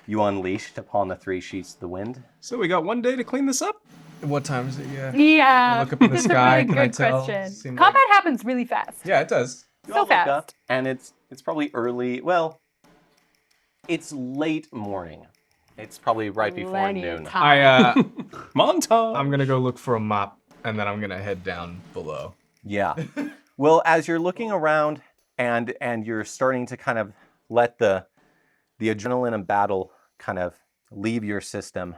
unleashed upon the three sheets of the wind. So we got one day to clean this up? What time is it? Yeah. Yeah. I'll look up in the That's a sky. really Can I good tell? question. Seem Combat happens really fast. Yeah, it does. You So all look up, fast. and it's probably early. Well, it's late morning. It's probably right before Plenty of noon. time. Montage. I'm gonna go look for a mop, and then I'm gonna head down below. Yeah. Well, as you're looking around and you're starting to kind of let the adrenaline of battle kind of leave your system,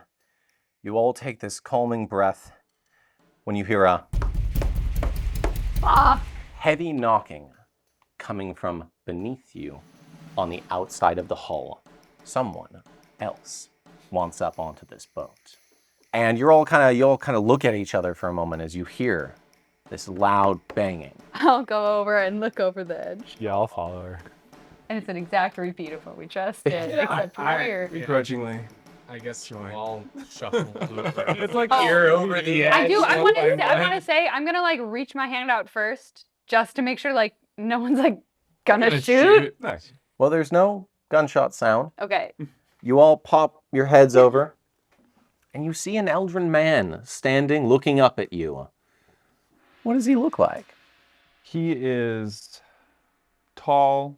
you all take this calming breath when you hear a heavy knocking coming from beneath you on the outside of the hull. Someone else wants up onto this boat. And you all kind of look at each other for a moment as you hear this loud banging. I'll go over and look over the edge. Yeah, I'll follow her. And it's an exact repeat of what we just did, except we're Begrudgingly. I guess we'll all shuffle. It's like Ear over the edge. I do. I one want by to. I one. want to say I'm gonna like reach my hand out first, just to make sure like no one's like gonna shoot? Nice. Well, there's no gunshot sound. Okay. You all pop your heads over, and you see an Eldrin man standing, looking up at you. What does he look like? He is tall,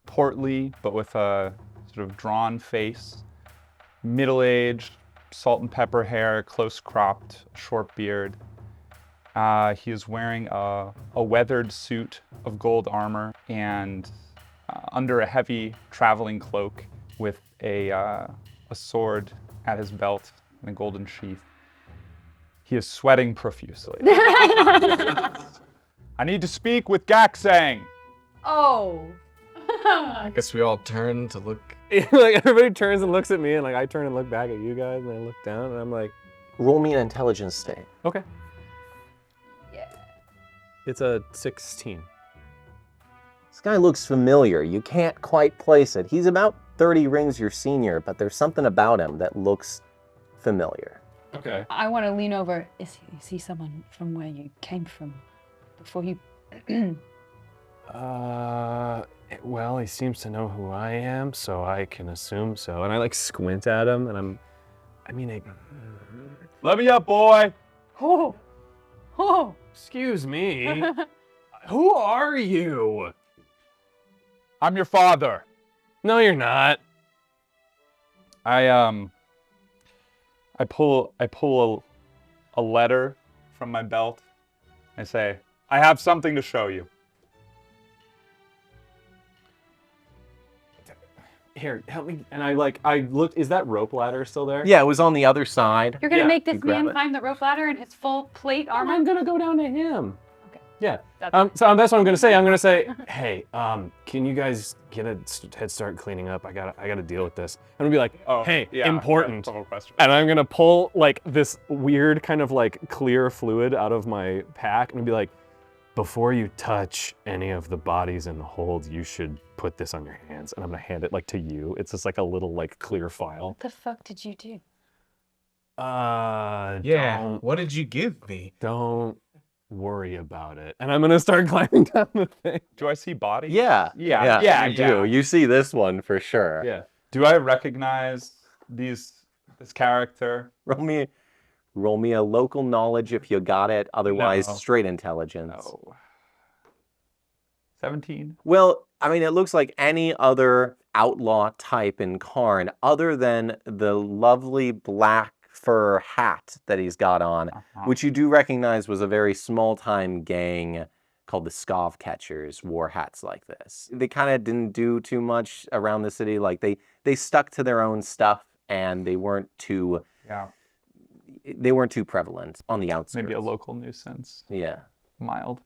portly, but with a sort of drawn face, middle-aged, salt and pepper hair, close-cropped, short beard. He is wearing a weathered suit of gold armor and under a heavy traveling cloak with a sword at his belt and a golden sheath. He is sweating profusely. I need to speak with Gaxang. Oh. I guess we all turn to look. Like everybody turns and looks at me, and like I turn and look back at you guys, and I look down, and I'm like, Roll me an intelligence save. okay. Yeah. It's a 16. This guy looks familiar. You can't quite place it. He's about 30 rings your senior, but there's something about him that looks familiar. Okay. I want to lean over. Is he someone from where you came from before you? Well, he seems to know who I am, so I can assume so. And I like squint at him, and Let me up, boy. Oh. Oh. excuse me. Who are you? I'm your father. No, you're not. I pull a letter from my belt. I say, I have something to show you. Here, help me. And I looked. Is that rope ladder still there? Yeah, it was on the other side. You're gonna Yeah, make this you grab man it. climb the rope ladder in his full plate armor? I'm gonna go down to him. Okay. Yeah. That's So that's what I'm gonna say. I'm gonna say, hey, can you guys get a head start cleaning up? I gotta deal with this. I'm gonna be like, hey, important. Total question. And I'm gonna pull like this weird kind of like clear fluid out of my pack and be like, before you touch any of the bodies in the hold, you should put this on your hands. And I'm gonna hand it like to you. It's just like a little like clear file. What the fuck did you do? Yeah. What did you give me? Don't worry about it. And I'm gonna start climbing down the thing. Do I see body? Yeah. Yeah, you do. You see this one for sure. Yeah. Do I recognize this character? Roll me a local knowledge if you got it. Otherwise, No. straight intelligence. No. 17. Well, I mean, it looks like any other outlaw type in Karn, other than the lovely black fur hat that he's got on, which you do recognize was a very small-time gang called the Scav Catchers, wore hats like this. They kind of didn't do too much around the city. Like they stuck to their own stuff, and they weren't too prevalent on the outskirts. Maybe a local nuisance. Yeah. Mild.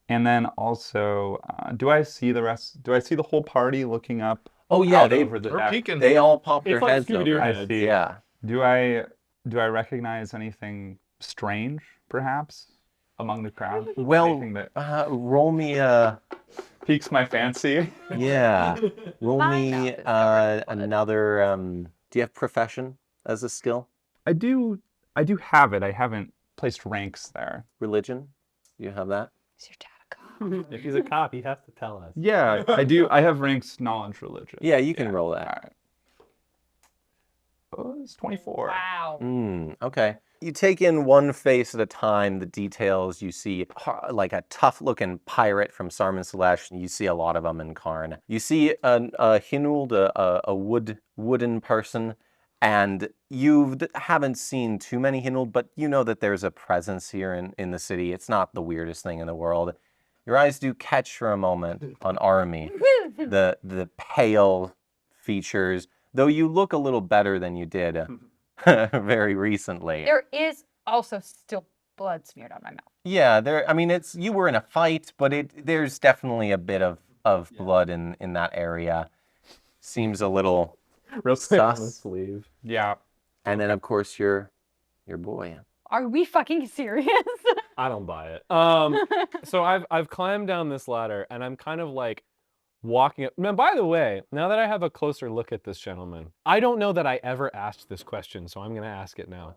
And then also, do I see the rest? Do I see the whole party looking up? Oh yeah, out over the We're deck? peeking. they all pop their It's like heads Scooby-Doo over. head. I see. Yeah. Do I recognize anything strange, perhaps, among the crowd? Well, Anything that roll me a piques my fancy? yeah. Roll My me mouth is covered in blood. another. Do you have profession as a skill? I do have it. I haven't placed ranks there. Religion? Do you have that? Is your dad a cop? If he's a cop, he has to tell us. Yeah, I do. I have ranks knowledge religion. Yeah, you can roll All that. right. Oh, it's 24. Wow. Okay. You take in one face at a time, the details. You see like a tough-looking pirate from Sarman Selesh, and you see a lot of them in Karn. You see a Hinuld, a wooden person, and you haven't seen too many Hinuld, but you know that there's a presence here in the city. It's not the weirdest thing in the world. Your eyes do catch for a moment on Arumii, the pale features, though you look a little better than you did very recently. There is also still blood smeared on my mouth. Yeah, I mean, you were in a fight, but there's definitely a bit of blood in that area. Seems a little Real quick on the sus. sleeve. Yeah. And then of course your boy. Are we fucking serious? I don't buy it. So I've climbed down this ladder and I'm kind of like walking up. Now, by the way, now that I have a closer look at this gentleman, I don't know that I ever asked this question, so I'm gonna ask it now.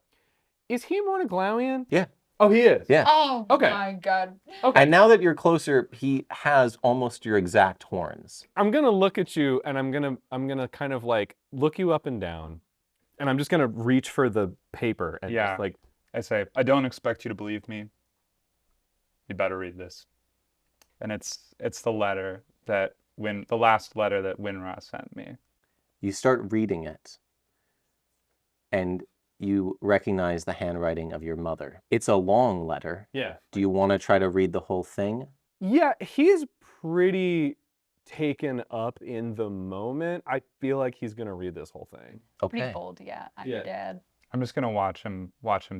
Is he Mornaglawian? Yeah. Oh, he is. Yeah. Oh Okay. my god. Okay. And now that you're closer, he has almost your exact horns. I'm gonna look at you, and I'm gonna kind of like look you up and down, and I'm just gonna reach for the paper and Yeah. just like. I say, I don't expect you to believe me. You better read this. And it's the letter that the last letter that Winra sent me. You start reading it, and you recognize the handwriting of your mother. It's a long letter. Yeah. Do you want to try to read the whole thing? Yeah, he's pretty taken up in the moment. I feel like he's gonna read this whole thing. Pretty Okay. bold, yeah. I'm Yeah. your dad. I'm just gonna watch him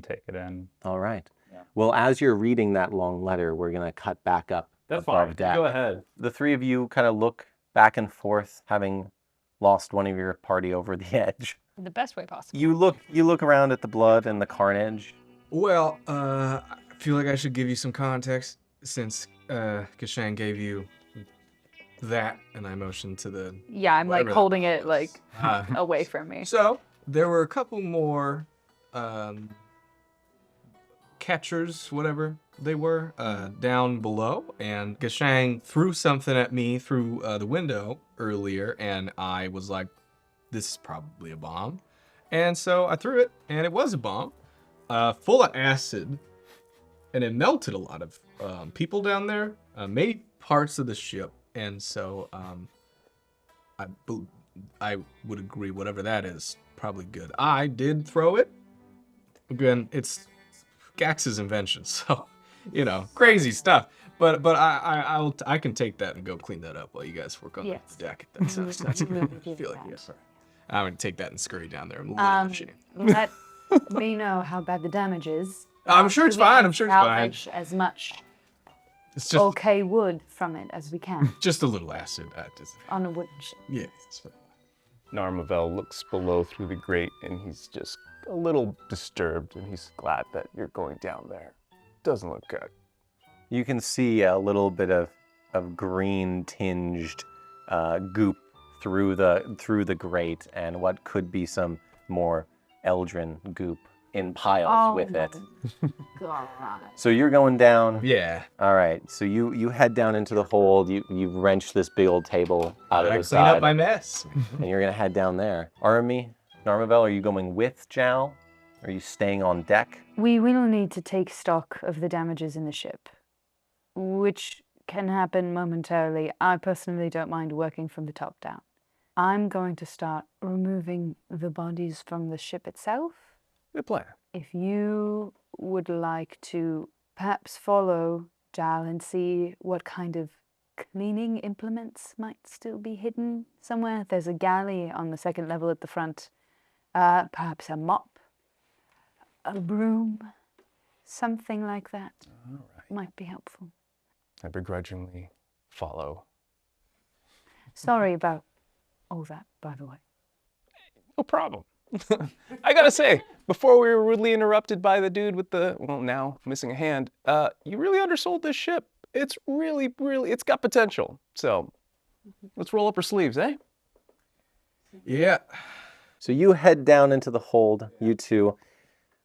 take it in. All right. Yeah. Well, as you're reading that long letter, we're going to cut back up That's above fine. deck. Go ahead. The three of you kind of look back and forth, having lost one of your party over the edge. In the best way possible. You look around at the blood and the carnage. Well, I feel like I should give you some context since Gaxang gave you that, and I motioned to the. Yeah, I'm like Whatever that holding it was. like Uh, away from me. So there were a couple more catchers, whatever they were, down below, and Gaxang threw something at me through the window earlier, and I was like, "This is probably a bomb," and so I threw it, and it was a bomb, full of acid, and it melted a lot of people down there, made parts of the ship, and so I would agree whatever that is probably good. I did throw it. Again, it's Gax's invention, so crazy stuff. But I can take that and go clean that up while you guys work on Yes. the deck. That sounds nice. I do feel like that. I'm gonna take that and scurry down there. I'm a little shame. Let me know how bad the damage is. I'm sure it's so we fine. can I'm sure it's fine. salvage as much It's just okay wood from it as we can just a little acid. on a wooden ship. Yeah. It's fine. Narma'Vel looks below through the grate, and he's just a little disturbed, and he's glad that you're going down there. Doesn't look good. You can see a little bit of green tinged goop through the grate, and what could be some more Eldrin goop in piles with it. God. So you're going down. Yeah. All right. So you head down into the hold. You wrench this big old table out of I the clean up side, my mess. and you're gonna head down there. Arumii, Narma'Vel, are you going with Jal? Are you staying on deck? We will need to take stock of the damages in the ship, which can happen momentarily. I personally don't mind working from the top down. I'm going to start removing the bodies from the ship itself. Good plan. If you would like to perhaps follow Jal and see what kind of cleaning implements might still be hidden somewhere. There's a galley on the second level at the front. Perhaps a mop, a broom, something like that might be helpful. I begrudgingly follow. Sorry about all that, by the way. No problem. I gotta say, before we were rudely interrupted by the dude with the, well, now missing a hand, you really undersold this ship. It's really, it's got potential. So let's roll up our sleeves, eh? Yeah. So you head down into the hold, you two.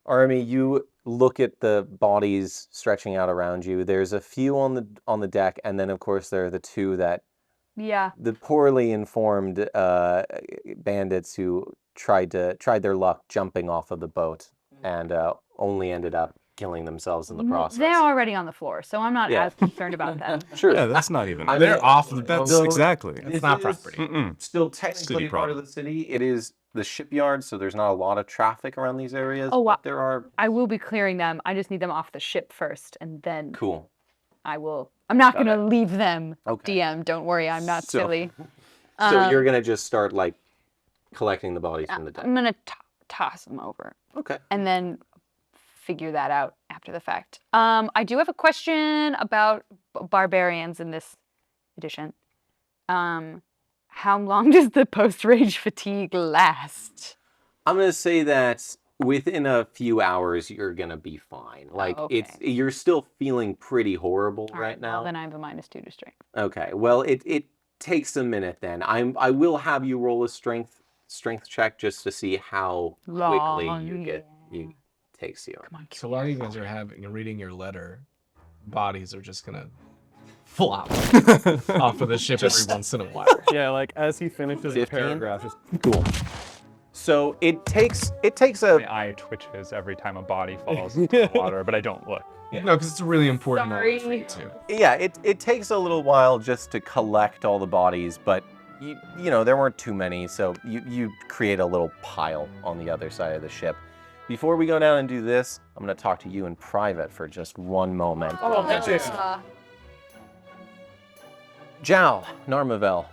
Arumii, you look at the bodies stretching out around you. There's a few on the deck, and then of course there are the two that Yeah. the poorly informed bandits who tried their luck jumping off of the boat and only ended up killing themselves in the process. They're already on the floor, so I'm not Yeah. as concerned about that. Sure. Yeah, that's not even. I mean, They're off the That's Although exactly. It's not property. Mm-mm. Still technically City part of the city. It is the shipyard, so there's not a lot of traffic around these areas. Oh, wow. but there are. I will be clearing them. I just need them off the ship first, and then Cool. I will. I'm not Got going to leave them. Okay. DM, don't worry, I'm not So- silly. So you're gonna just start like collecting the bodies from the deck. I'm going to toss them over, Okay. and then figure that out after the fact. I do have a question about barbarians in this edition. How long does the post-rage fatigue last? I'm gonna say that within a few hours you're gonna be fine. Like okay. you're still feeling pretty horrible All right now. Well, then I have a -2 to strength. Okay. Well, it takes a minute then. I will have you roll a strength check just to see how quickly Long, you yeah. take takes you. So while you guys are reading your letter, bodies are just gonna flop off of the ship every once in a while. Yeah, like as he finishes the 15? paragraph, just Cool. So it takes a My eye twitches every time a body falls into the water, but I don't look. No, because it's a really important Sorry. element too. yeah, it takes a little while just to collect all the bodies, but you know, there weren't too many, so you create a little pile on the other side of the ship. Before we go down and do this, I'm going to talk to you in private for just one moment. Jal, Narma'Vel,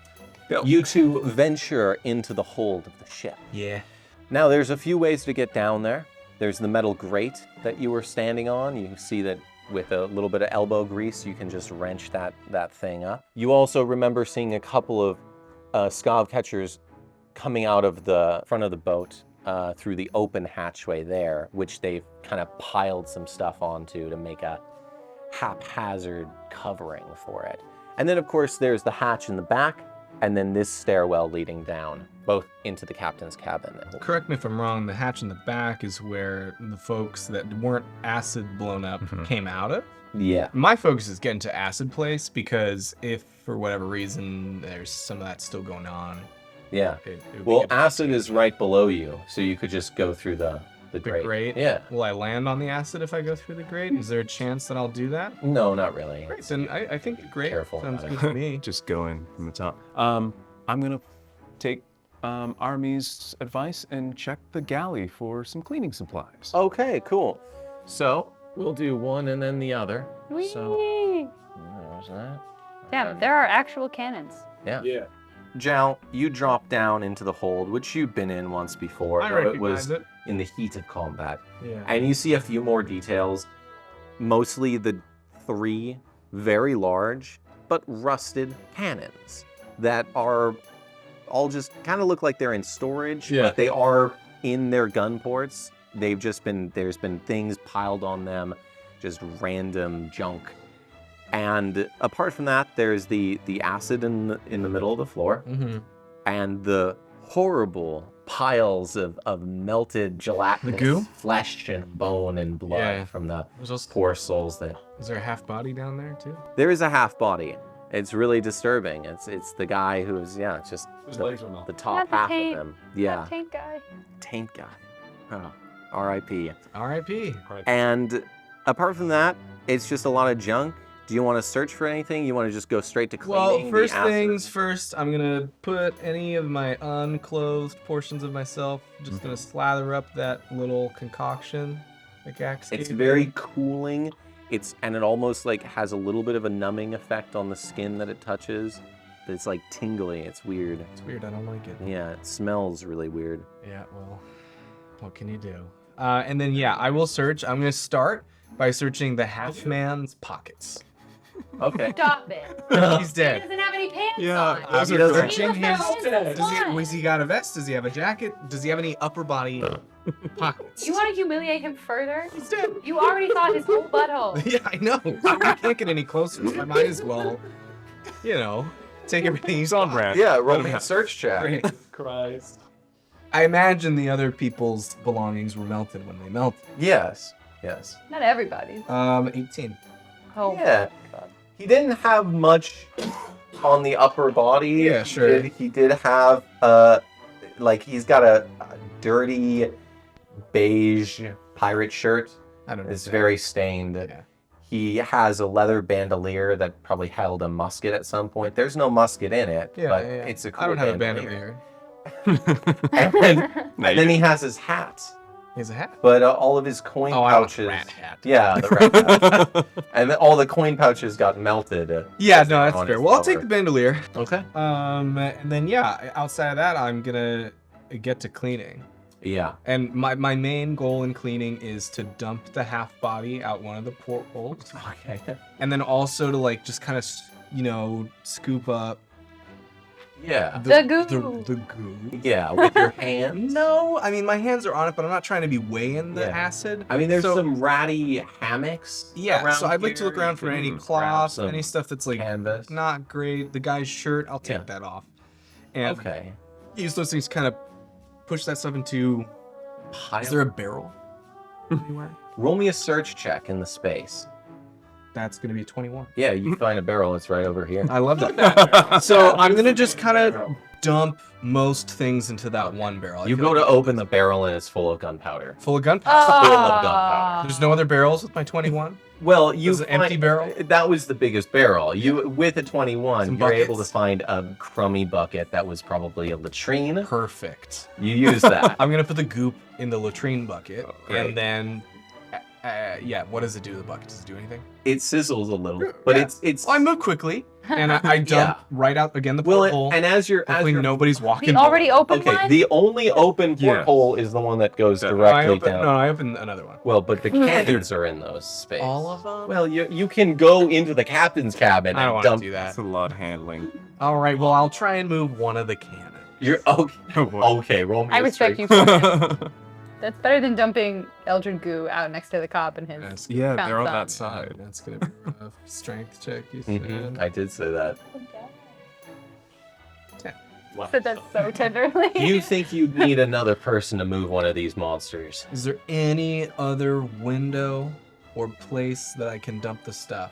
Yep. you two venture into the hold of the ship. Yeah. Now, there's a few ways to get down there. There's the metal grate that you were standing on. You see that with a little bit of elbow grease, you can just wrench that thing up. You also remember seeing a couple of Scav Catchers coming out of the front of the boat through the open hatchway there, which they've kind of piled some stuff onto to make a haphazard covering for it. And then, of course, there's the hatch in the back, and then this stairwell leading down, both into the captain's cabin. Correct me if I'm wrong, the hatch in the back is where the folks that weren't acid blown up came out of. Yeah. My focus is getting to acid place because if for whatever reason there's some of that still going on. Yeah. It would be Well, good to acid see. is right below you, so you could just go through the The grate. grate? Yeah. Will I land on the acid if I go through the grate? Is there a chance that I'll do that? No, not really. Great, then I think great. Careful Sounds about good it. to me. Just go in from the top. I'm gonna take Arumii's advice and check the galley for some cleaning supplies. Okay, cool. So we'll do one and then the other. So Whee! there's that. Damn, there are actual cannons. Yeah. yeah. Jal, you drop down into the hold, which you've been in once before, I though it was recognize it. in the heat of combat. Yeah. And you see a few more details, mostly the 3 very large but rusted cannons that are all just kind of look like they're in storage, Yeah. but they are in their gun ports. They've just been, there's been things piled on them, just random junk. And apart from that, there's the acid in the middle of the floor, Mm-hmm. and the horrible piles of melted gelatinous goo? flesh and bone and blood Yeah. from the There's also, poor souls that. is there a half body down there too? There is a half body. It's really disturbing. It's the guy who's it's just His the, legs are melted. the top Not the half taint. of him. Yeah, That tank guy. taint guy. Oh, R.I.P. R.I.P. And apart from that, it's just a lot of junk. Do you want to search for anything? You want to just go straight to cleaning? Well, the first acid? things first, I'm gonna put any of my unclothed portions of myself, just gonna slather up that little concoction that Gax It's gave very me. cooling. And it almost like has a little bit of a numbing effect on the skin that it touches. But it's like tingly. It's weird. It's weird, I don't like it. Yeah, it smells really weird. Yeah, well, what can you do? And then, yeah, I will search. I'm gonna start by searching the half man's pockets. Okay. Stop it. He's He dead. doesn't have any pants Yeah, on. as He we're doesn't- searching He must his, have one. has he got a vest? Does he have a jacket? Does he have any upper body pockets? You want to humiliate him further? He's dead. You already saw his whole butthole. Yeah, I know. I can't get any closer. I might as well, take everything he's on brand. Yeah, roll me a search check. Great. Christ. I imagine the other people's belongings were melted when they melted. Yes. Yes. Not everybody's. 18. Oh. Yeah. He didn't have much on the upper body. Yeah, sure. He did have he's got a dirty beige pirate shirt. I don't know. It's very stained. Yeah. He has a leather bandolier that probably held a musket at some point. There's no musket in it, Yeah, but yeah. it's a cool I don't have a bandolier. bandolier. And then he has his hat. He has a hat. But all of his coin Oh, I want a pouches. rat hat. Yeah, the rat hat. And then all the coin pouches got melted. Yeah, no, that's on fair. his Well, I'll take cover. the bandolier. Okay. And then yeah, outside of that, I'm gonna get to cleaning. Yeah. And my main goal in cleaning is to dump the half body out one of the portholes, Okay. and then also to just kind of scoop up Yeah. The goo. The goo. Yeah, with your hands. No, I mean my hands are on it, but I'm not trying to be weighing the Yeah. acid. I mean, there's So- some ratty hammocks. Yeah, around so I'd like to here. look around You for can any grab cloth, some any stuff that's canvas. not great. The guy's shirt, I'll take Yeah. that off. And Okay. use those things to kind of push that stuff into. Is there a barrel? anywhere? Roll me a search check in the space. That's gonna be 21. Yeah, you find a barrel. It's right over here. I love that. So I'm gonna just kind of dump most things into that one barrel. I You feel go like- to open the barrel and it's full of gunpowder. full of gunpowder. Full of gunpowder. There's no other barrels with my 21. Well, you Is it empty barrel? That was the biggest barrel. You with a 21, Some you're able to buckets? find a crummy bucket that was probably a latrine. Perfect. You use that. I'm gonna put the goop in the latrine bucket, great. and then, yeah. What does it do? The bucket does it do anything? It sizzles a little, but Yeah. it's. Well, I move quickly, and I dump right out again the Well, porthole. and as you're Hopefully nobody's walking. The already open okay, one? the only open Yeah. porthole is the one that goes I directly open, down. no, I open another one. Well, but the cannons are in those spaces. All of them? Well, you can go into the captain's cabin I don't and want to dump. do that. That's a lot of handling. All right. Well, I'll try and move one of the cannons. You're okay. Oh, boy. Okay, roll me. I a respect strength. you for that. That's better than dumping Eldred Goo out next to the cop and his. That's Yeah, Found they're on some. that side. That's gonna be a rough strength check. You said. Mhm, I did say that. Said that so tenderly. You think you'd need another person to move one of these monsters? Is there any other window or place that I can dump the stuff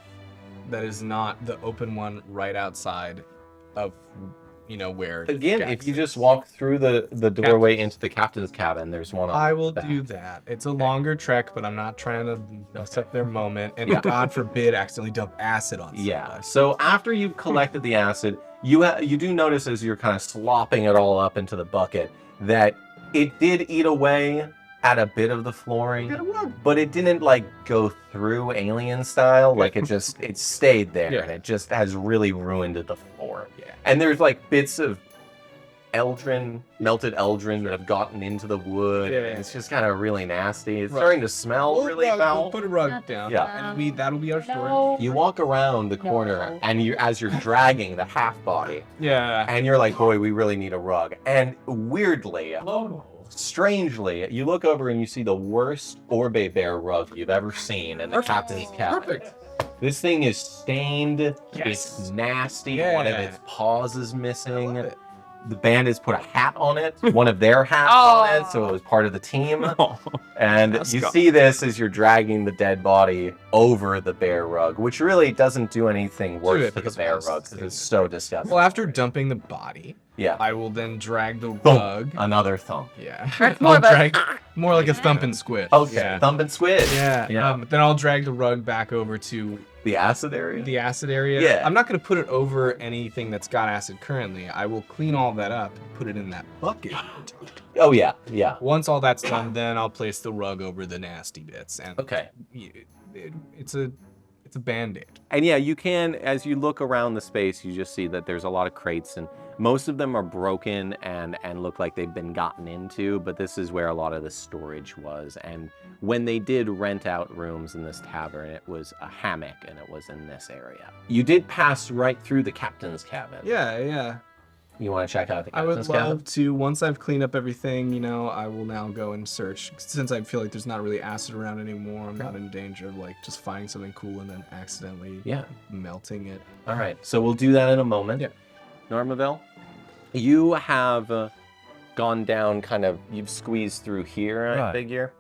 that is not the open one right outside of, where? Again, Gax if you is? just walk through the doorway into the captain's cabin, there's one on I will the back. do that. It's a longer trek, but I'm not trying to mess up their moment. And Yeah. God forbid, accidentally dump acid on Yeah. somebody. So after you've collected the acid, you do notice as you're kind of slopping it all up into the bucket that it did eat away at a bit of the flooring, but it didn't like go through alien style. Like it stayed there, Yeah. and it just has really ruined the floor. Yeah. And there's like bits of melted eldrin that have gotten into the wood. Yeah. And it's just kind of really nasty. It's Right. starting to smell really We'll foul. put a rug down. Yeah. And that'll be our story. No. You walk around the corner, No. and as you're dragging the half body, Yeah. and you're like, boy, we really need a rug. And weirdly, strangely, you look over and you see the worst Orbe Bear rug you've ever seen in the captain's cabin. Perfect. This thing is stained. Yes. It's nasty. Yeah. One of its paws is I missing. love it. The bandits put a hat on it, one of their hats on it, so it was part of the team. And you Mascot. see this as you're dragging the dead body over the bear rug, which really doesn't do anything worse it to the because bear it's rug because it's so disgusting. Well, after dumping the body, Yeah. I will then drag the Thump. rug. Another thump. Yeah. That's more I'll of a- drag more like a thump and squish. Okay. Yeah. Thump and squid. Yeah. Yeah. Then I'll drag the rug back over to The acid area. the acid area. Yeah. I'm not going to put it over anything that's got acid currently. I will clean all that up and put it in that bucket. Oh yeah. Yeah. Once all that's done, then I'll place the rug over the nasty bits. And Okay. it's a band-aid. And yeah, you can, as you look around the space, you just see that there's a lot of crates, and most of them are broken and look like they've been gotten into, but this is where a lot of the storage was. And when they did rent out rooms in this tavern, it was a hammock, and it was in this area. You did pass right through the captain's cabin. Yeah. You want to check out the I would captain's cabin? love to, once I've cleaned up everything, I will now go and search. Since I feel like there's not really acid around anymore, I'm not in danger of like just finding something cool and then accidentally Yeah. melting it. All right, so we'll do that in a moment. Yeah. Normaville, you have gone down you've squeezed through here, I Right. figure,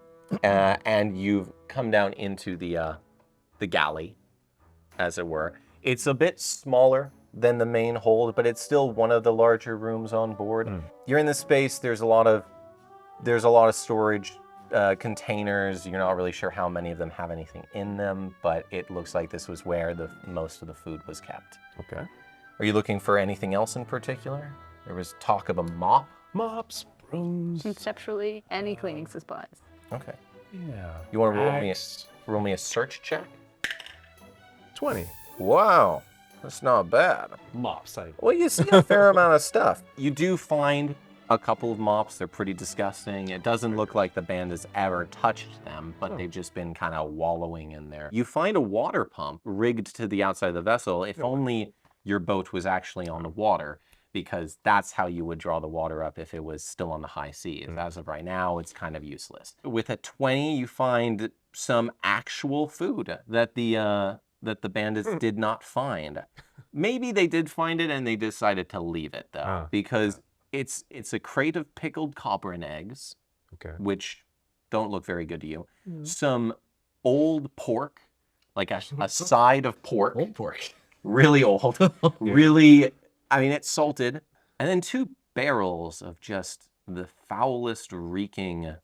and you've come down into the galley, as it were. It's a bit smaller than the main hold, but it's still one of the larger rooms on board. You're in this space. There's a lot of storage containers. You're not really sure how many of them have anything in them, but it looks like this was where most of the food was kept. Okay. Are you looking for anything else in particular? There was talk of a mop. Mops, brooms. Conceptually, any cleaning supplies. Okay. Yeah. You want to Axe. roll me a search check? 20. Wow, that's not bad. Mops. Well, you see a fair amount of stuff. You do find a couple of mops. They're pretty disgusting. It doesn't look like the band has ever touched them, but they've just been kind of wallowing in there. You find a water pump rigged to the outside of the vessel, if only your boat was actually on the water, because that's how you would draw the water up if it was still on the high seas. As of right now, it's kind of useless. With a 20, you find some actual food that the bandits did not find. Maybe they did find it and they decided to leave it though, because it's a crate of pickled copper and eggs, Okay. which don't look very good to you. Some old pork, like a side of pork. Old pork. Really old. Really, I mean, it's salted. And then 2 barrels of just the foulest reeking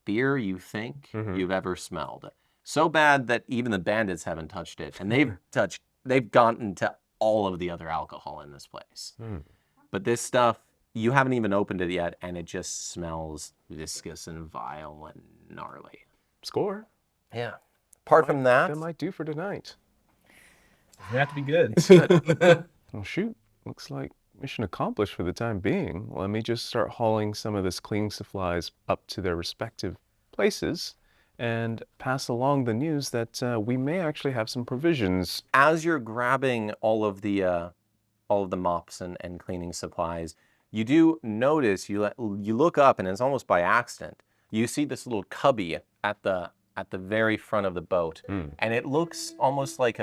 beer you think you've ever smelled. So bad that even the bandits haven't touched it. And they've gotten to all of the other alcohol in this place. But this stuff, you haven't even opened it yet, and it just smells viscous and vile and gnarly. Score. Yeah. Apart from that, That might do for tonight. You have to be good. Well, shoot. Looks like mission accomplished for the time being. Let me just start hauling some of this cleaning supplies up to their respective places and pass along the news that we may actually have some provisions. as you're grabbing all of the mops and cleaning supplies, you do notice you look up, and it's almost by accident. You see this little cubby at the very front of the boat, and it looks almost like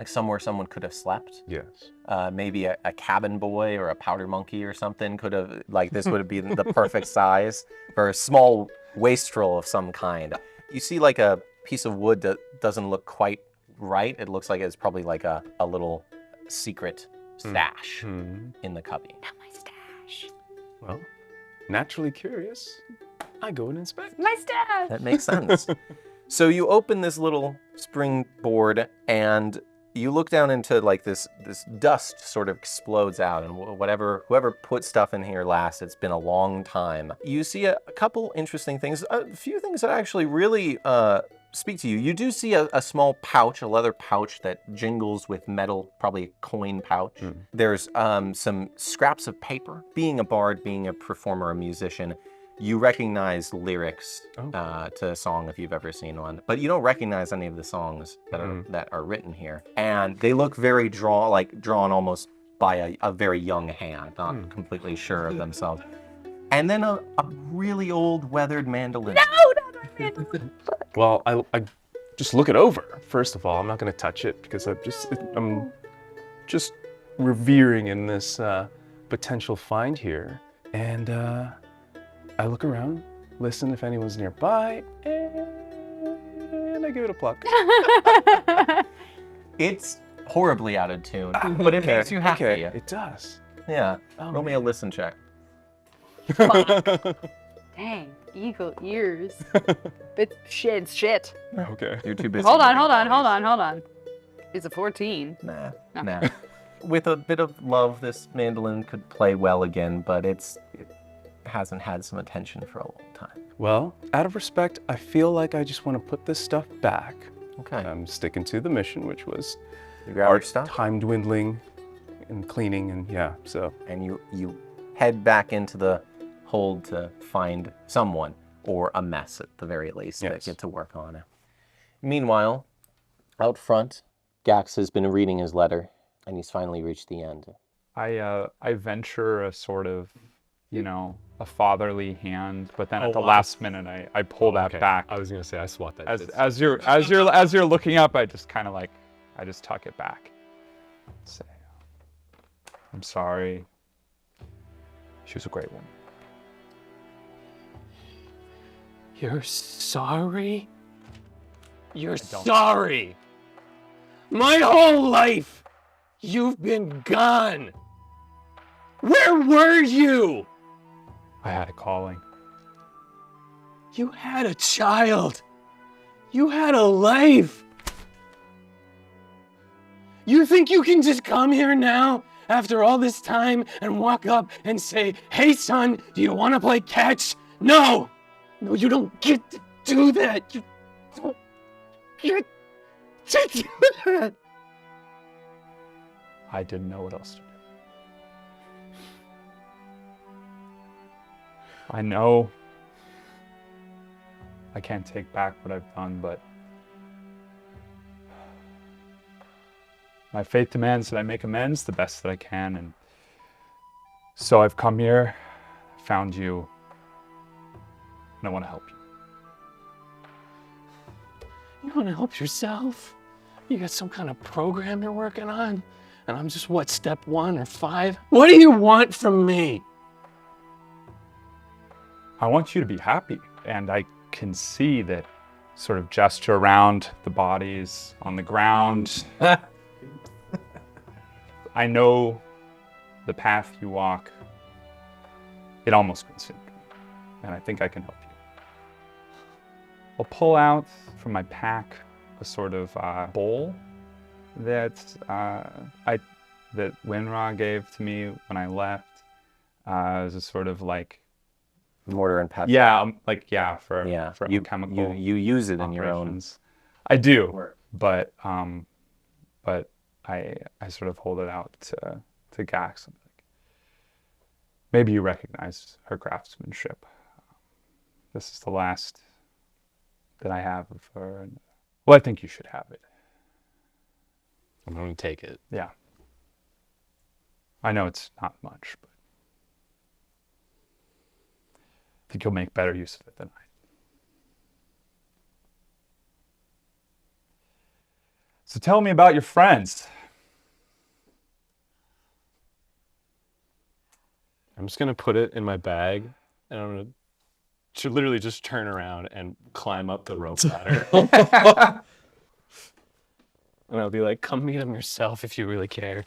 somewhere someone could have slept. Yes. Maybe a cabin boy or a powder monkey or something could have, this would have been the perfect size for a small wastrel of some kind. You see like a piece of wood that doesn't look quite right. It looks like it's probably like a little secret stash in the cubby. Not my stash. Well, naturally curious, I go and inspect. My stash. That makes sense. So you open this little springboard and you look down into this dust sort of explodes out, and whoever put stuff in here last, it's been a long time. You see a couple interesting things, a few things that actually really speak to you. You do see a small pouch, a leather pouch that jingles with metal, probably a coin pouch. There's some scraps of paper. Being a bard, being a performer, a musician, you recognize lyrics to a song if you've ever seen one, but you don't recognize any of the songs that are written here. And they look very drawn almost by a very young hand, not completely sure of themselves. And then a really old weathered mandolin. No, not my mandolin. Well, I just look it over. First of all, I'm not going to touch it because I'm just revering in this potential find here. And I look around, listen if anyone's nearby, and I give it a pluck. It's horribly out of tune, but it makes you happy. Okay, it does. Yeah. Roll me a listen check. Dang, eagle ears. It's shit. Okay. You're too busy. Hold on. It's a 14. Nah. With a bit of love, this mandolin could play well again, but it hasn't had some attention for a long time. Well, out of respect, I feel like I just want to put this stuff back. Okay. I'm sticking to the mission, which was You grab your stuff, time dwindling and cleaning, and yeah, so. and you head back into the hold to find someone, or a mess at the very least, that Yes. get to work on it. Meanwhile, out front, Gax has been reading his letter, and he's finally reached the end. I venture a sort of, a fatherly hand, but then at the last minute I pull that back. I was gonna say I swat that. As you're looking up, I just kind of I just tuck it back. Say, I'm sorry. She was a great woman. You're sorry? You're sorry! My whole life, you've been gone! Where were you? I had a calling. You had a child. You had a life. You think you can just come here now, after all this time, and walk up and say, "Hey son, do you want to play catch?" No! No, you don't get to do that. You don't get to do that. I didn't know what else to do. I know I can't take back what I've done, but my faith demands that I make amends the best that I can, and so I've come here, found you, and I want to help you. You want to help yourself? You got some kind of program you're working on? And I'm just, what, step 1 or 5? What do you want from me? I want you to be happy, and I can see that sort of gesture around the bodies on the ground. I know the path you walk. It almost consumed me, and I think I can help you. I'll pull out from my pack a sort of bowl that that Winra gave to me when I left. As a sort of like Mortar and pestle. For you, chemical. You use it in your own. operations. I do, work. but I sort of hold it out to Gax. And like, maybe you recognize her craftsmanship. This is the last that I have of her. And, well, I think you should have it. I'm going to take it. Yeah. I know it's not much, but I think you'll make better use of it than I. So tell me about your friends. I'm just going to put it in my bag, and I'm going to literally just turn around and climb up the rope ladder. And I'll be like, come meet him yourself if you really care.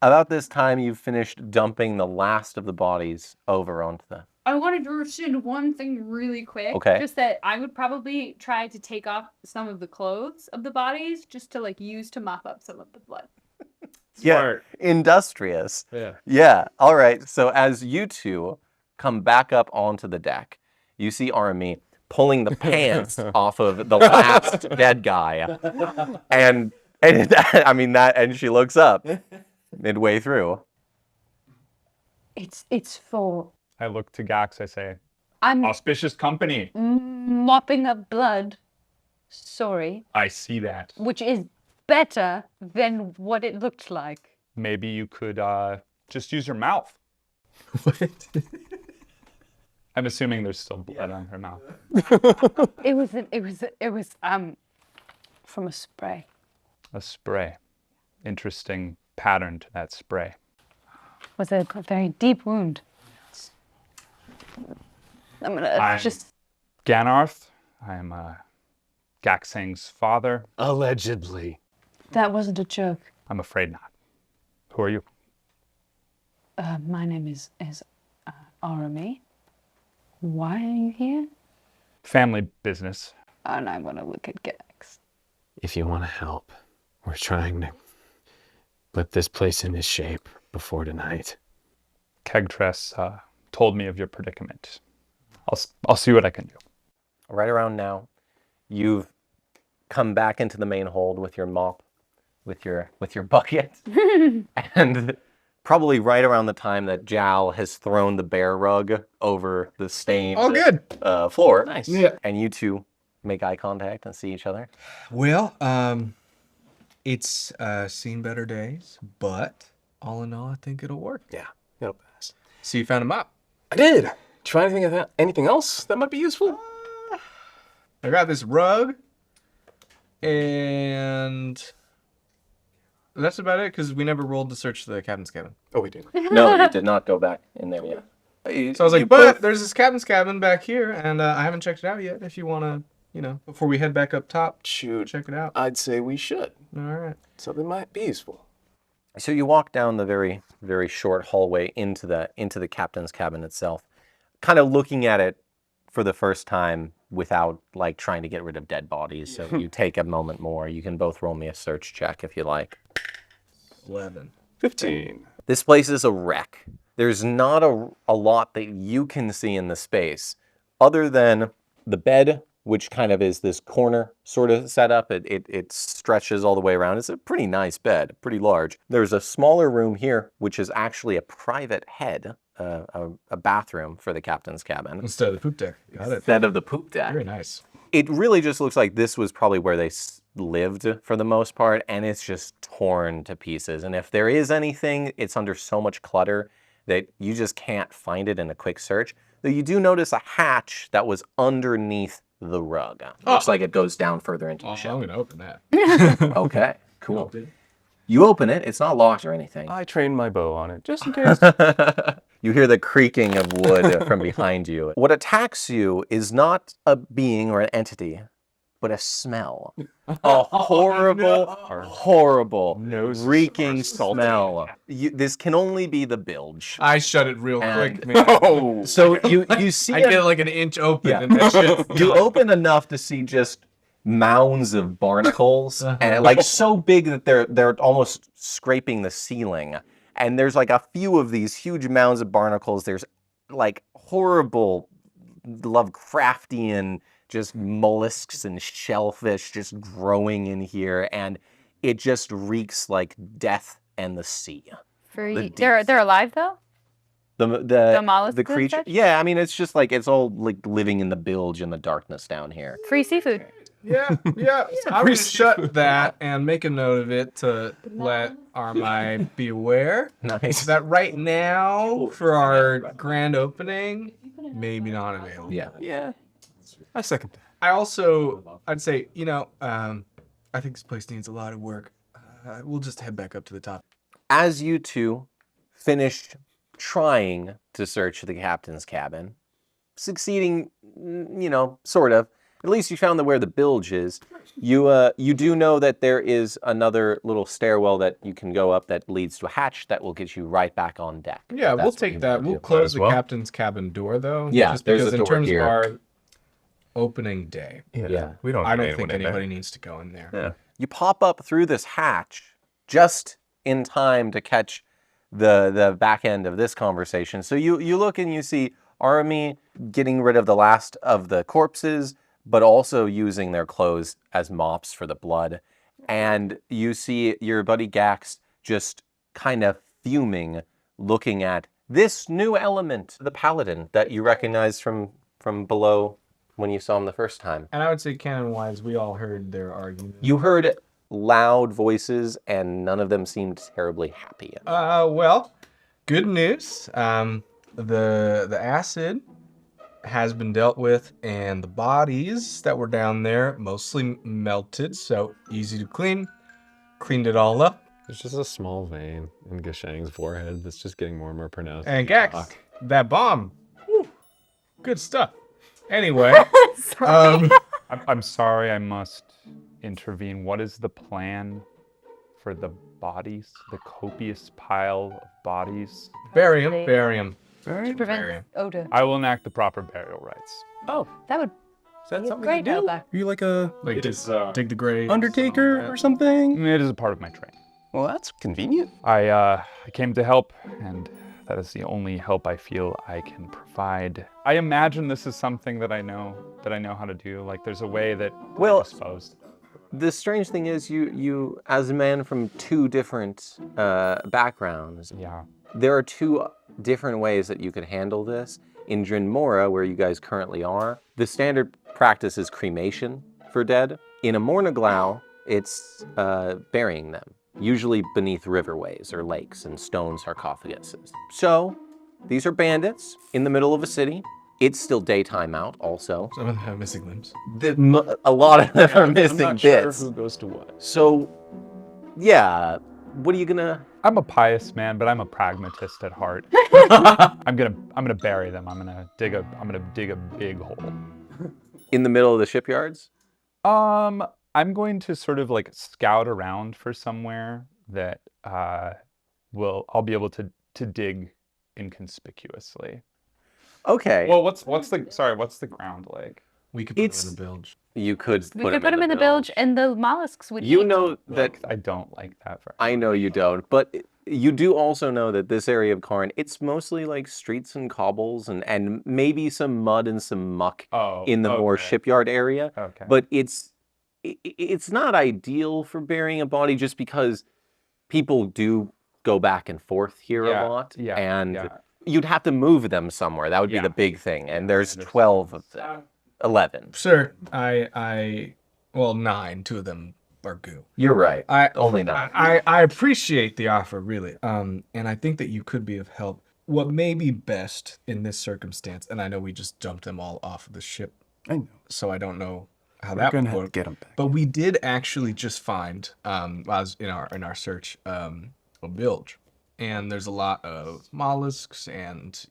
About this time, you've finished dumping the last of the bodies over onto the. I wanted to rescind one thing really quick. Okay. Just that I would probably try to take off some of the clothes of the bodies just to like use to mop up some of the blood. Smart. Yeah, industrious. Yeah. Yeah. All right. So as you two come back up onto the deck, you see Arumii pulling the pants off of the last dead guy, and I mean that, and she looks up midway through. It's for I look to Gax, I say, I'm auspicious company. mopping up blood. Sorry. I see that. Which is better than what it looked like. Maybe you could just use your mouth. What? I'm assuming there's still blood on her mouth. It was from a spray. A spray. Interesting pattern to that spray. It was a very deep wound. I'm gonna just. Gannarth. I'm Gaxang's father. Allegedly. That wasn't a joke. I'm afraid not. Who are you? My name is Arumii. Why are you here? Family business. And I want to look at Gax. If you want to help, we're trying to put this place into shape before tonight. Kegtress told me of your predicament. I'll see what I can do. Right around now, you've come back into the main hold with your mop, with your bucket, and probably right around the time that Jal has thrown the bear rug over the stained floor. Nice. Yeah. And you two make eye contact and see each other. Well, it's seen better days, but all in all, I think it'll work. Yeah, it'll pass. So you found a mop. I did. Did you find anything else that might be useful? I got this rug, and that's about it, because we never rolled to search the captain's cabin. Oh, we did. No, you did not go back in there yet. So I was like, but there's this captain's cabin back here, and I haven't checked it out yet. If you want to, before we head back up top, Shoot, check it out. I'd say we should. All right. Something might be useful. So you walk down the very, very short hallway into the captain's cabin itself, kind of looking at it for the first time without like trying to get rid of dead bodies. So you take a moment more. You can both roll me a search check if you like. 11. 15. This place is a wreck. There's not a lot that you can see in the space other than the bed, which kind of is this corner sort of setup. It stretches all the way around. It's a pretty nice bed, pretty large. There's a smaller room here, which is actually a private head, a bathroom for the captain's cabin. Instead of the poop deck. Got it. Instead of the poop deck. Very nice. It really just looks like this was probably where they lived for the most part, and it's just torn to pieces. And if there is anything, it's under so much clutter that you just can't find it in a quick search. Though you do notice a hatch that was underneath the rug. Looks like it goes down further into the I'm ship. going to open that. Okay, cool. You open it. It's not locked or anything. I trained my bow on it, just in case. You hear the creaking of wood from behind you. What attacks you is not a being or an entity, but a smell. A horrible, horrible, reeking smell. This can only be the bilge. I shut it real And- quick, man. So you see I get it like an inch open, Yeah. and that shit's you open enough to see just mounds of barnacles, and like so big that they're almost scraping the ceiling. And there's like a few of these huge mounds of barnacles. There's like horrible Lovecraftian just mollusks and shellfish just growing in here, and it just reeks like death and the sea. They're alive though? The mollusks the and creature. such? Yeah, I mean it's just like it's all like living in the bilge in the darkness down here. Free seafood. Yeah. I would shut that and make a note of it to let Arumii be aware Nice. that right now, for our grand opening, maybe not available. Yeah. Yeah. I second that. I'd say, I think this place needs a lot of work. We'll just head back up to the top. As you two finished trying to search the captain's cabin, succeeding, sort of. At least you found where the bilge is. You do know that there is another little stairwell that you can go up that leads to a hatch that will get you right back on deck. Yeah, we'll That's what take you that. wanna We'll do. close as the well. captain's cabin door, though. Yeah, just there's because a in door terms here. of our opening day, Yeah. We don't. I don't anyone think in there. anybody needs to go in there. Yeah. You pop up through this hatch just in time to catch the back end of this conversation. So you look and you see Arumii getting rid of the last of the corpses, but also using their clothes as mops for the blood. And you see your buddy Gax just kind of fuming, looking at this new element, the Paladin, that you recognized from below when you saw him the first time. And I would say, canon-wise, we all heard their argument. You heard loud voices, and none of them seemed terribly happy. Well, good news. The acid has been dealt with, and the bodies that were down there mostly melted, so easy to clean. Cleaned it all up. There's just a small vein in Gaxang's forehead that's just getting more and more pronounced. And as you Gax, talk. that bomb. Whew, good stuff. Anyway, I'm sorry, I must intervene. What is the plan for the bodies, the copious pile of bodies? bury him. To prevent odor. I will enact the proper burial rites. Oh, That would is that be a something great you do? outback. Are you like a Like, just dig the grave. undertaker or something? It is a part of my training. Well, that's convenient. I came to help, and that is the only help I feel I can provide. I imagine this is something that I know how to do. Like there's a way that Well- I'm disposed. The strange thing is, you as a man from two different backgrounds, Yeah. there are two different ways that you could handle this. In Drinmora, where you guys currently are, the standard practice is cremation for dead. In a Mornaglau, it's burying them, usually beneath riverways or lakes and stone sarcophaguses. So, these are bandits in the middle of a city. It's still daytime out also. Some of them have missing limbs. A lot of them are missing I'm not sure bits. who goes to what. So, yeah, what are you gonna... I'm a pious man, but I'm a pragmatist at heart. I'm gonna bury them. I'm gonna dig a big hole. In the middle of the shipyards? I'm going to sort of like scout around for somewhere that I'll be able to dig inconspicuously. Okay. Well, what's the ground like? We could put It's- them in the bilge. You could We could put them in the bilge, and the mollusks would You eat. know that... I don't like that very I know you don't, but you do also know that this area of Karn, it's mostly like streets and cobbles and maybe some mud and some muck in the more okay. shipyard area. Okay. But it's not ideal for burying a body just because people do go back and forth here Yeah, a lot. yeah, And yeah. you'd have to move them somewhere. That would be Yeah. the big thing. And I there's understand. 12 of them. 11. Sir, well, 9. 2 of them are goo. You're right. I Only 9. I appreciate the offer, really. And I think that you could be of help. What may be best in this circumstance, and I know we just jumped them all off of the ship, I know. so I don't know how We're that gonna would have to work. get 'em back. But we did actually just find, as in our search, a bilge, and there's a lot of mollusks, and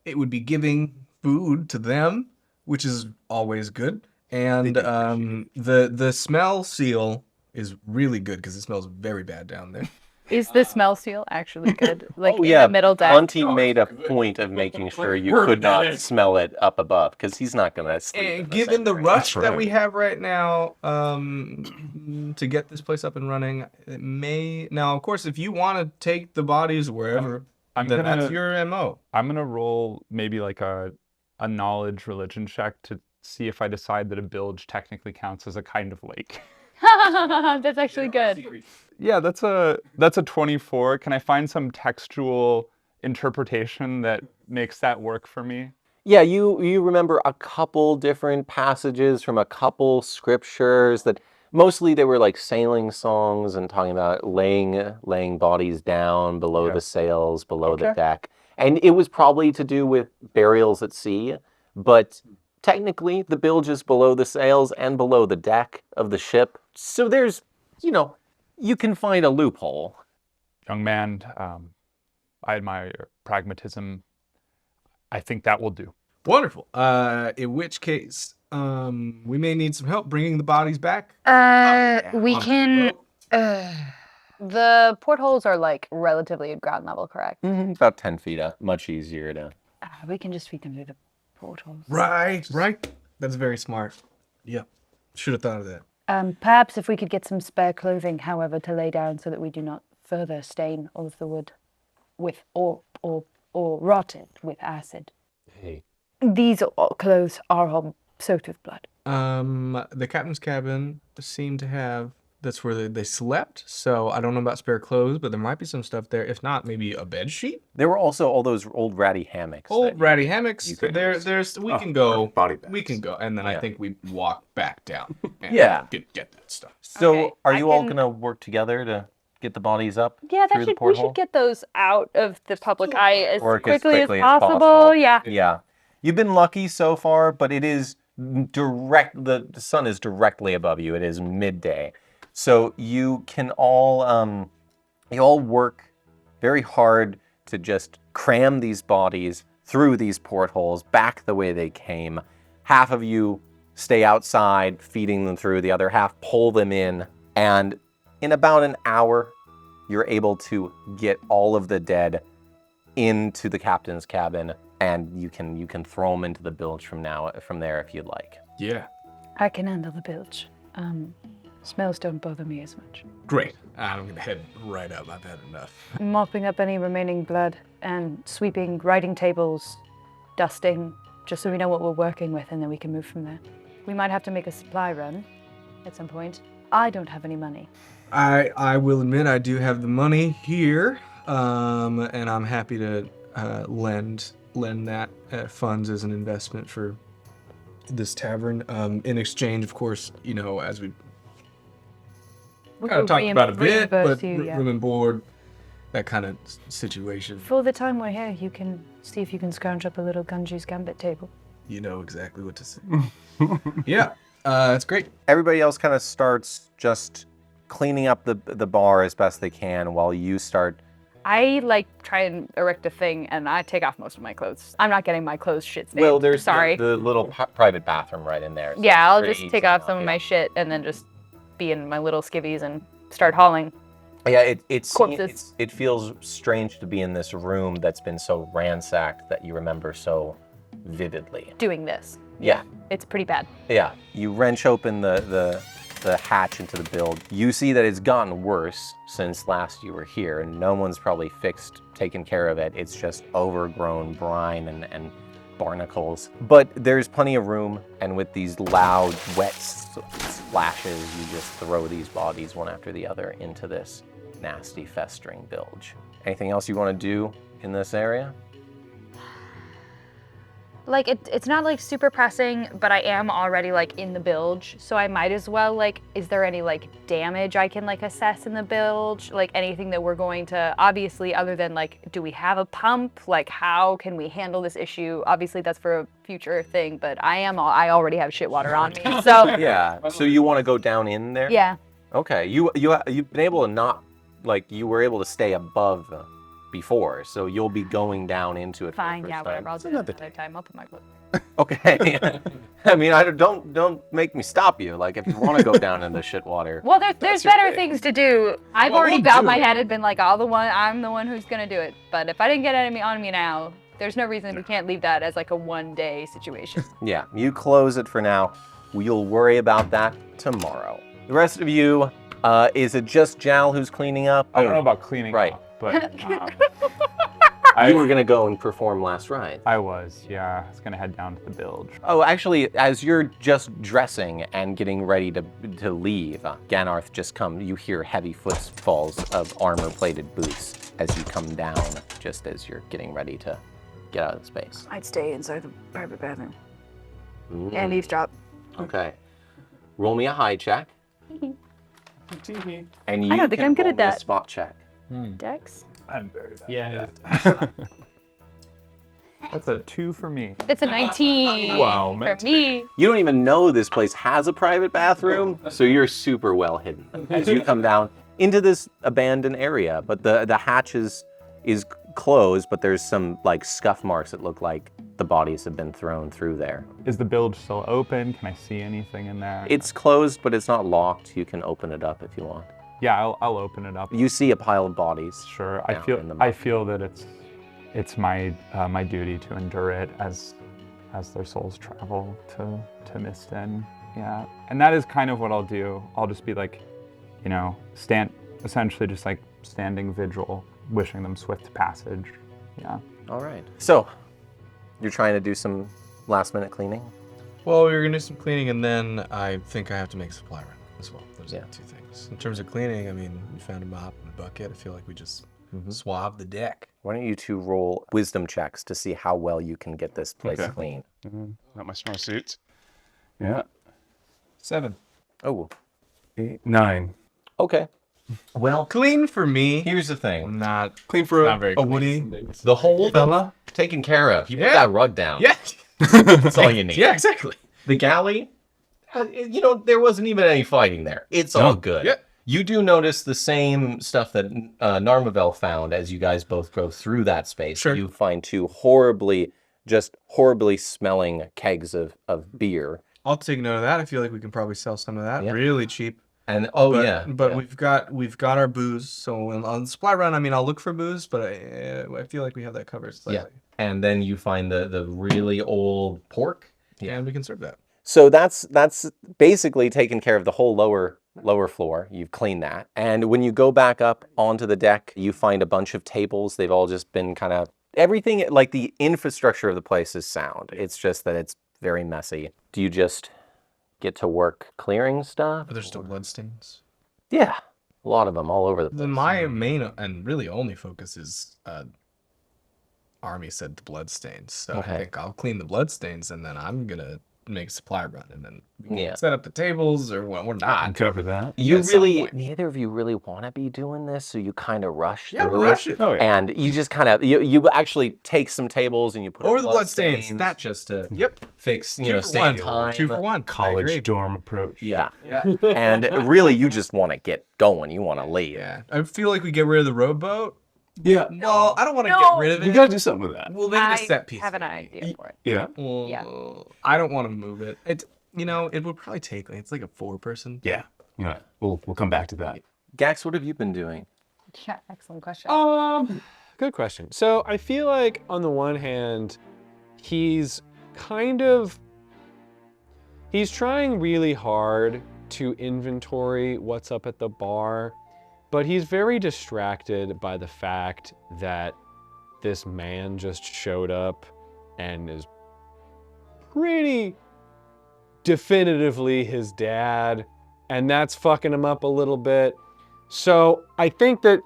it would be giving food to them, which is always good. And the smell seal is really good because it smells very bad down there. Is the smell seal actually good? Like Oh in yeah, the middle deck? Monty made a point of making sure you could not smell it up above because he's not gonna sleep. in And the given same the room. rush that we have right now, to get this place up and running, it may now. Of course, if you want to take the bodies wherever, I'm then gonna- that's your MO. I'm gonna roll maybe like a knowledge religion check to see if I decide that a bilge technically counts as a kind of lake. That's actually good. Yeah, that's a 24. Can I find some textual interpretation that makes that work for me? Yeah, you remember a couple different passages from a couple scriptures that mostly they were like sailing songs and talking about laying bodies down below the sails, below the deck. And it was probably to do with burials at sea, but technically the bilge is below the sails and below the deck of the ship. So there's, you can find a loophole. Young man, I admire your pragmatism. I think that will do. Wonderful. In which case, we may need some help bringing the bodies back. We onto the can. boat. The portholes are like relatively at ground level, correct? About 10 feet up, much easier to. We can just feed them through the portholes. Right. That's very smart. Yep. Should have thought of that. Perhaps if we could get some spare clothing, however, to lay down so that we do not further stain all of the wood with or rot it with acid. Hey. These clothes are all soaked with blood. The captain's cabin seemed to have. That's where they slept. So I don't know about spare clothes, but there might be some stuff there. If not, maybe a bed sheet. There were also all those old ratty hammocks. Old ratty hammocks. you could There's we can go. body bags. We can go, and then I think we walk back down. And Yeah. Get that stuff. So Okay, are I you all can- gonna work together to get the bodies up Yeah, through the we porthole? should get those out of the public eye as Work quickly, as possible. Yeah. Yeah. You've been lucky so far, but it is direct. The sun is directly above you. It is midday. So you can all work very hard to just cram these bodies through these portholes back the way they came. Half of you stay outside feeding them through, the other half pull them in, and in about an hour, you're able to get all of the dead into the captain's cabin, and you can throw them into the bilge from there if you'd like. Yeah. I can handle the bilge. Smells don't bother me as much. Great. I'm gonna head right up. I've had enough. Mopping up any remaining blood and sweeping writing tables, dusting, just so we know what we're working with, and then we can move from there. We might have to make a supply run at some point. I don't have any money. I will admit I do have the money here, and I'm happy to lend that funds as an investment for this tavern. In exchange, of course, as we kind of talked about a bit, but room and board, that kind of situation. For the time we're here, you can see if you can scrounge up a little Gunju's Gambit table. You know exactly what to say. Yeah, that's great. Everybody else kind of starts just cleaning up the bar as best they can while you start. I try and erect a thing, and I take off most of my clothes. I'm not getting my clothes shit stained. Well, there's sorry. the little private bathroom right in there. So Yeah, it's I'll pretty just easy take off enough, some of yeah. my shit and then just be in my little skivvies and start hauling. Yeah, Corpses. it feels strange to be in this room that's been so ransacked that you remember so vividly. Doing this. Yeah. It's pretty bad. Yeah, you wrench open the hatch into the build. You see that it's gotten worse since last you were here, and no one's probably taken care of it. It's just overgrown brine and barnacles. But there's plenty of room, and with these loud, wet splashes, you just throw these bodies one after the other into this nasty, festering bilge. Anything else you want to do in this area? like it's not like super pressing, but I am already like in the bilge, so I might as well like, is there any like damage I can like assess in the bilge? Like anything that we're going to, obviously other than like, do we have a pump? Like how can we handle this issue? Obviously that's for a future thing, but I already have shit water on me, so. Yeah. So you want to go down in there? Yeah. Okay. You've been able to not, like, you were able to stay above before, so you'll be going down into it. Fine, for the yeah, first whatever. time. I'll do it another time. I'll put my clothes. Okay. I mean, don't make me stop you. Like, if you want to go down in the shit water. Well, there's your better thing. things to do. I've already bowed my head and been like, I'm the one who's gonna do it. But if I didn't get enemy on me now, there's no reason we can't leave that as like a one-day situation. Yeah, you close it for now. We'll worry about that tomorrow. The rest of you, is it just Jal who's cleaning up? I don't know about cleaning Right. up, but You were gonna go and perform last ride. I was, yeah. I was gonna head down to the bilge. Oh, actually, as you're just dressing and getting ready to leave, Gannarth just you hear heavy footfalls of armor-plated boots as you come down, just as you're getting ready to get out of the space. I'd stay inside the private bathroom Mm. and eavesdrop. Okay. Roll me a high check. And you I don't think can I'm good roll at me a that. spot check. Dex? I'm very bad. Yeah. That's a 2 for me. It's a 19 Wow, for me. You don't even know this place has a private bathroom, so you're super well hidden as you come down into this abandoned area. But the hatch is closed, but there's some like scuff marks that look like the bodies have been thrown through there. Is the bilge still open? Can I see anything in there? It's closed, but it's not locked. You can open it up if you want. Yeah, I'll open it up. You see a pile of bodies. Sure. down in the mud. I feel that it's my my duty to endure it as their souls travel to Misten. Yeah. And that is kind of what I'll do. I'll just be like, essentially just like standing vigil, wishing them swift passage. Yeah. All right. So, you're trying to do some last-minute cleaning? Well, we're gonna do some cleaning, and then I think I have to make a supply run as well. Those Yeah. are the two things. In terms of cleaning, I mean, we found a mop and a bucket. I feel like we just swab the deck. Why don't you two roll wisdom checks to see how well you can get this place Okay. clean? Not my strong suits. Yeah. 7. Oh, 8, 9. okay. Well, Clean for me. here's the thing. Not Clean for Not very a clean. Woody. The whole Fella? taken care of. You put Yeah. that rug down. Yeah. That's all you need. Yeah, exactly. The galley, there wasn't even any fighting there. It's all good. Yeah. You do notice the same stuff that Narma'Vel found as you guys both go through that space. Sure. You find two horribly smelling kegs of beer. I'll take note of that. I feel like we can probably sell some of that Yeah. really cheap. And But yeah. we've got our booze. So on the supply run, I mean, I'll look for booze, but I feel like we have that covered slightly. And then you find the really old pork. Yeah, and we can serve that. So that's basically taken care of the whole lower floor. You've cleaned that. And when you go back up onto the deck, you find a bunch of tables. They've all just been kind of everything, like the infrastructure of the place is sound. It's just that it's very messy. Do you just get to work clearing stuff? But there's still bloodstains. Yeah, a lot of them all over the place. Then my main and really only focus is Arumii said the bloodstains. So Okay. I think I'll clean the bloodstains, and then I'm gonna make a supply run, and then we can Yeah. set up the tables, or we're not. Uncover that. You at some really, point. neither of you really want to be doing this, so you kind of rush Yeah, through we'll rush it. Oh, yeah. And you just kind of, you actually take some tables and you put Over up the bloodstains. bloodstains. That just to Yep. fix, Two for save one. time. 2 for 1. I agree. College dorm approach. Yeah. Yeah. And really, you just want to get going. You want to leave. Yeah. I feel like we get rid of the rowboat. Yeah. Well, I don't want to No. get rid of it. You gotta do something with that. We'll make it a I set piece. have an idea for it. Yeah. Well, Yeah. I don't want to move it. It would probably take it's like a 4-person. Yeah. Yeah. We'll come back to that. Gax, what have you been doing? Yeah, excellent question. Good question. So I feel like on the one hand, he's trying really hard to inventory what's up at the bar, but he's very distracted by the fact that this man just showed up and is pretty definitively his dad, and that's fucking him up a little bit. So I think that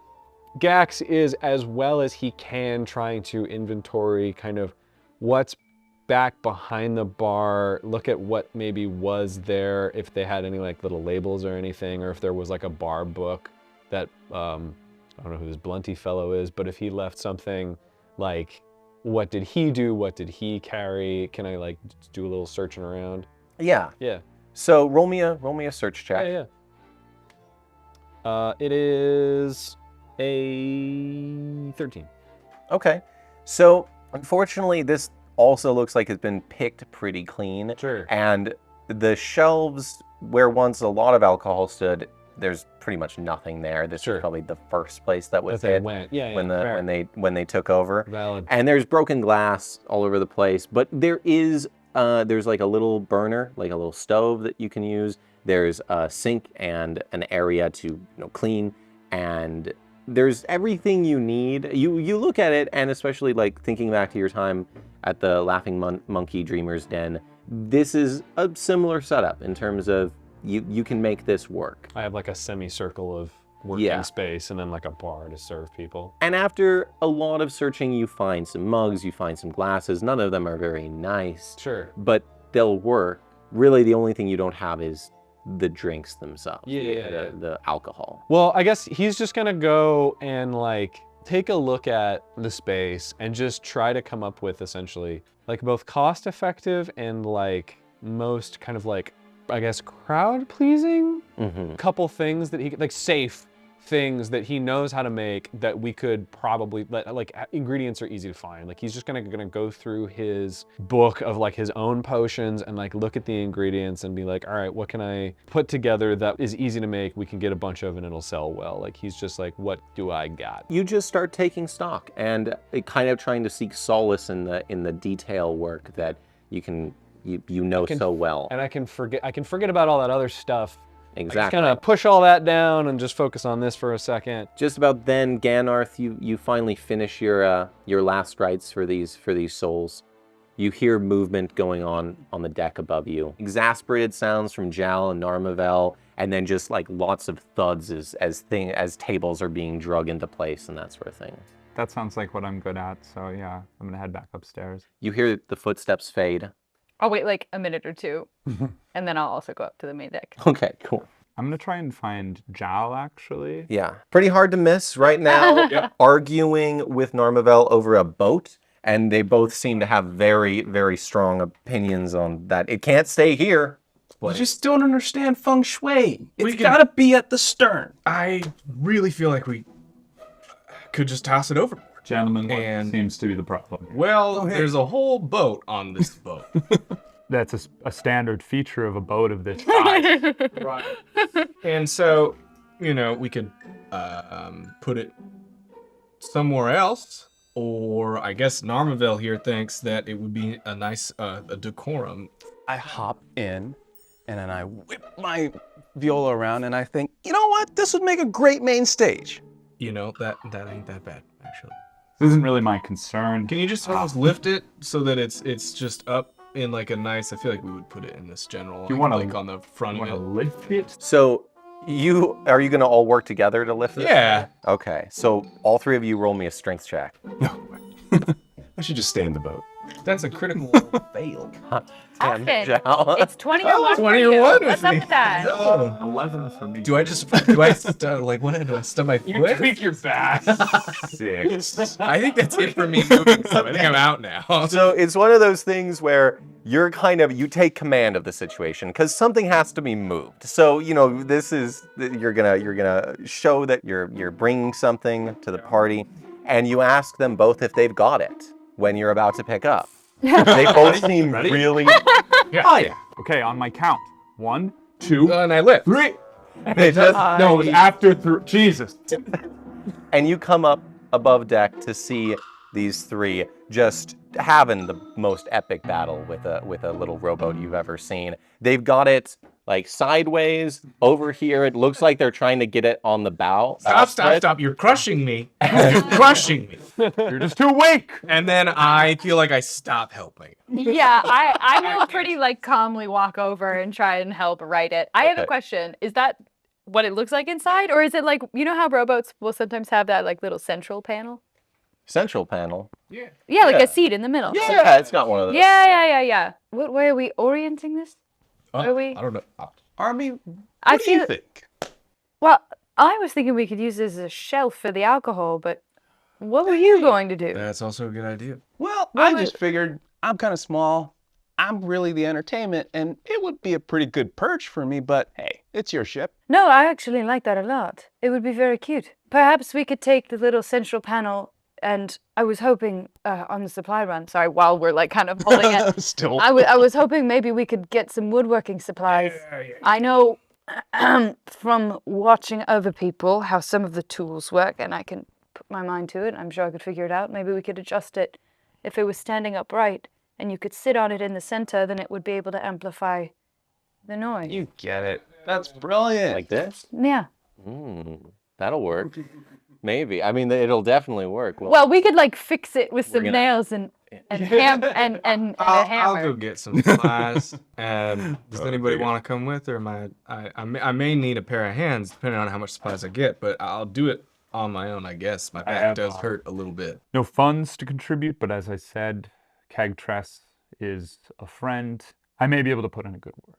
Gax is, as well as he can, trying to inventory kind of what's back behind the bar, look at what maybe was there, if they had any like little labels or anything, or if there was like a bar book that, I don't know who this Blunty fellow is, but if he left something like, what did he do? What did he carry? Can I like do a little searching around? Yeah. Yeah. So roll me a search check. Yeah. It is a 13. Okay. So unfortunately, this also looks like it's been picked pretty clean. Sure. And the shelves where once a lot of alcohol stood, there's pretty much nothing there. This is probably the first place that was hit when they took over. Valid. And there's broken glass all over the place, but there is there's like a little burner, like a little stove that you can use. There's a sink and an area to clean, and there's everything you need. You look at it, and especially like thinking back to your time at the Laughing Monkey Dreamer's Den, this is a similar setup in terms of you can make this work. I have like a semicircle of working space and then like a bar to serve people. And after a lot of searching, you find some mugs, you find some glasses. None of them are very nice. Sure. But they'll work. Really, the only thing you don't have is the drinks themselves. The alcohol. Well, I guess he's just gonna go and like take a look at the space and just try to come up with essentially like both cost effective and like most kind of like, I guess, crowd pleasing couple things that he like safe things that he knows how to make that we could probably like ingredients are easy to find. Like he's just gonna go through his book of like his own potions and like look at the ingredients and be like, all right, what can I put together that is easy to make, we can get a bunch of and it'll sell well. Like he's just like, what do I got? You just start taking stock and kind of trying to seek solace in the detail work that you can so well. And I can forget about all that other stuff. Exactly. Just kind of push all that down and just focus on this for a second. Just about then, Gannarth, you finally finish your last rites for these souls. You hear movement going on the deck above you. Exasperated sounds from Jal and Narma'Vel, and then just like lots of thuds as tables are being drug into place and that sort of thing. That sounds like what I'm good at, so yeah, I'm gonna head back upstairs. You hear the footsteps fade. I'll wait like a minute or two, and then I'll also go up to the main deck. Okay, cool. I'm gonna try and find Jal, actually. Yeah, pretty hard to miss right now. Arguing with Narma'Vel over a boat, and they both seem to have very, very strong opinions on that. It can't stay here. I just don't understand feng shui. It's gotta be at the stern. I really feel like we could just toss it overboard. Gentlemen, what seems to be the problem? Well, there's a whole boat on this boat. That's a standard feature of a boat of this size. Right. And so, we could put it somewhere else, or I guess Narma'Vel here thinks that it would be a nice a decorum. I hop in, and then I whip my viola around, and I think, you know what? This would make a great main stage. That ain't that bad, actually. This isn't really my concern. Can you just almost lift it so that it's just up in like a nice? I feel like we would put it in this general. You want to like on the front of it. Lift it? So, are you gonna all work together to lift it? Yeah. Okay. So all three of you roll me a strength check. I should just stay in the boat. That's a critical fail. Austin, Jal. it's 21 21 for you. with What's up me. with that? 11 for me. Do I stub my foot? Tweak your back. 6. I think that's it for me moving. So I think I'm out now. So it's one of those things where you take command of the situation because something has to be moved. So this is you're gonna show that you're bringing something to the party, and you ask them both if they've got it when you're about to pick up. They both seem really. Yeah. Oh yeah. Okay, on my count. 1, 2, And I lift. 3. They just, No, it was after 3. Jesus. and you come up above deck to see these three just having the most epic battle with a little rowboat you've ever seen. They've got it like sideways over here. It looks like they're trying to get it on the bow. Stop. You're crushing me. You're crushing me. You're just too weak. And then I feel like I stop helping. Yeah, I will pretty like calmly walk over and try and help right it. I have a question. Is that what it looks like inside, or is it like how rowboats will sometimes have that like little central panel? central panel. Yeah. Yeah, like Yeah. a seat in the middle. Yeah, it's got one of those. Yeah. What way are we orienting this? Are we? I don't know. Arumii, I what do you feel. think? Well, I was thinking we could use this as a shelf for the alcohol, but what were you going to do? That's also a good idea. Well, Well, I just figured I'm kind of small. I'm really the entertainment, and it would be a pretty good perch for me, but hey, it's your ship. No, I actually like that a lot. It would be very cute. Perhaps we could take the little central panel, and I was hoping on the supply run. Sorry, while we're like kind of holding it. Still. I was hoping maybe we could get some woodworking supplies. I know from watching other people how some of the tools work, and I can put my mind to it. I'm sure I could figure it out. Maybe we could adjust it if it was standing upright, and you could sit on it in the center, then it would be able to amplify the noise. You get it. That's brilliant. Like this? Yeah. That'll work. Maybe. I mean, it'll definitely work. Well, we could like fix it with some gonna- nails and a hammer. I'll go get some supplies. Does anybody want to come with, or am I may need a pair of hands depending on how much supplies I get, but I'll do it on my own, I guess. My back have, does hurt a little bit. No funds to contribute, but as I said, Cagtress is a friend. I may be able to put in a good word.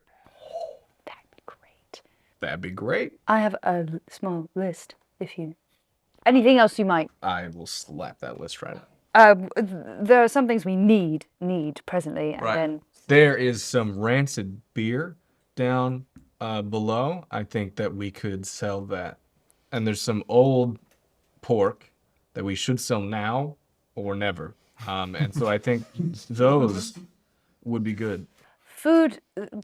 That'd be great. That'd be great. I have a small list. If you anything else you might. I will slap that list right out. There are some things we need presently, and then There is some rancid beer down below. I think that we could sell that. And there's some old pork that we should sell now or never. And so I think those would be good. food,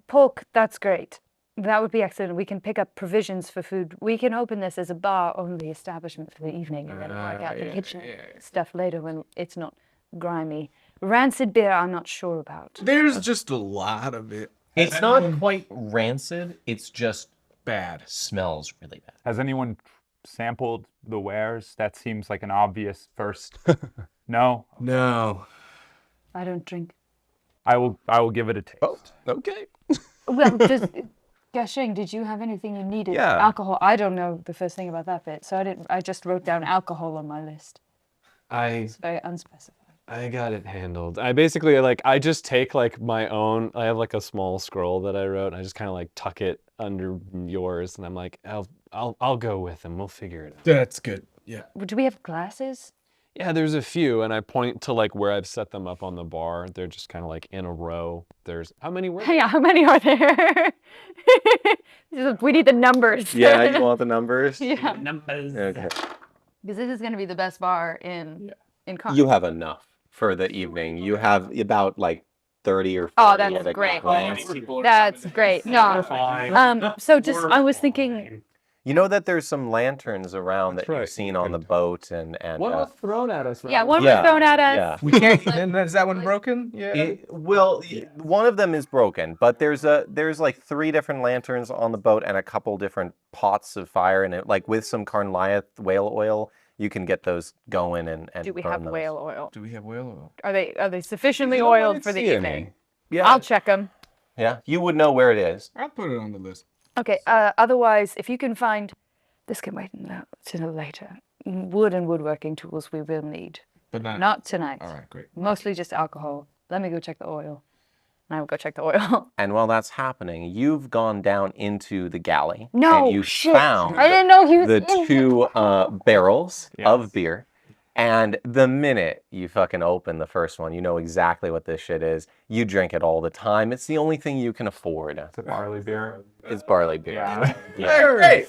pork. That's great. That would be excellent. We can pick up provisions for food. We can open this as a bar-only establishment for the evening, and then work out the kitchen stuff later when it's not grimy. Rancid beer, I'm not sure about. There's just a lot of it. It's not quite rancid. It's just Bad. smells really bad. Has anyone sampled the wares? That seems like an obvious first. No? No. I don't drink. I will give it a taste. Oh, okay. Well, Gaxang, did you have anything you needed? Yeah. Alcohol. I don't know the first thing about that bit, so I didn't. I just wrote down alcohol on my list. It's very unspecified. I got it handled. I basically I just take like my own. I have like a small scroll that I wrote. And I just kind of like tuck it under yours, and I'm like, I'll go with him. We'll figure it out. That's good. Yeah. Do we have glasses? Yeah, there's a few, and I point to like where I've set them up on the bar. They're just kind of like in a row. There's how many were there? Yeah, how many are there? We need the numbers. Yeah, you want the numbers? Yeah, Numbers. Okay. because this is going to be the best bar in Karn. You have enough for the evening. You have about like 30 or 40 Oh, that's at a great. glance. That's great. No. So just I was thinking. You know that there's some lanterns around that right. you've seen on the boat and One was thrown at us. Right? Yeah, one Yeah, was thrown at us. yeah. We can't. And is that one broken? Yeah. One of them is broken, but there's like 3 different lanterns on the boat and a couple different pots of fire in it, like with some Karnliath whale oil. You can get those going and Do we burn have those. whale oil? Do we have whale oil? Are they sufficiently oiled for the see evening? any. Yeah, I'll check them. yeah. You would know where it is. I'll put it on the list. Okay. Otherwise, if you can find, this can wait until later. Wood and woodworking tools we will need, But not tonight. All right, great. Mostly just alcohol. Let me go check the oil. And I will go check the oil. And while that's happening, you've gone down into the galley. No, and you shit. found I didn't know he was the in 2 barrels Yes. of beer. And the minute you fucking open the first one, you know exactly what this shit is. You drink it all the time. It's the only thing you can afford. It's a barley beer. It's barley beer. Yeah. Great.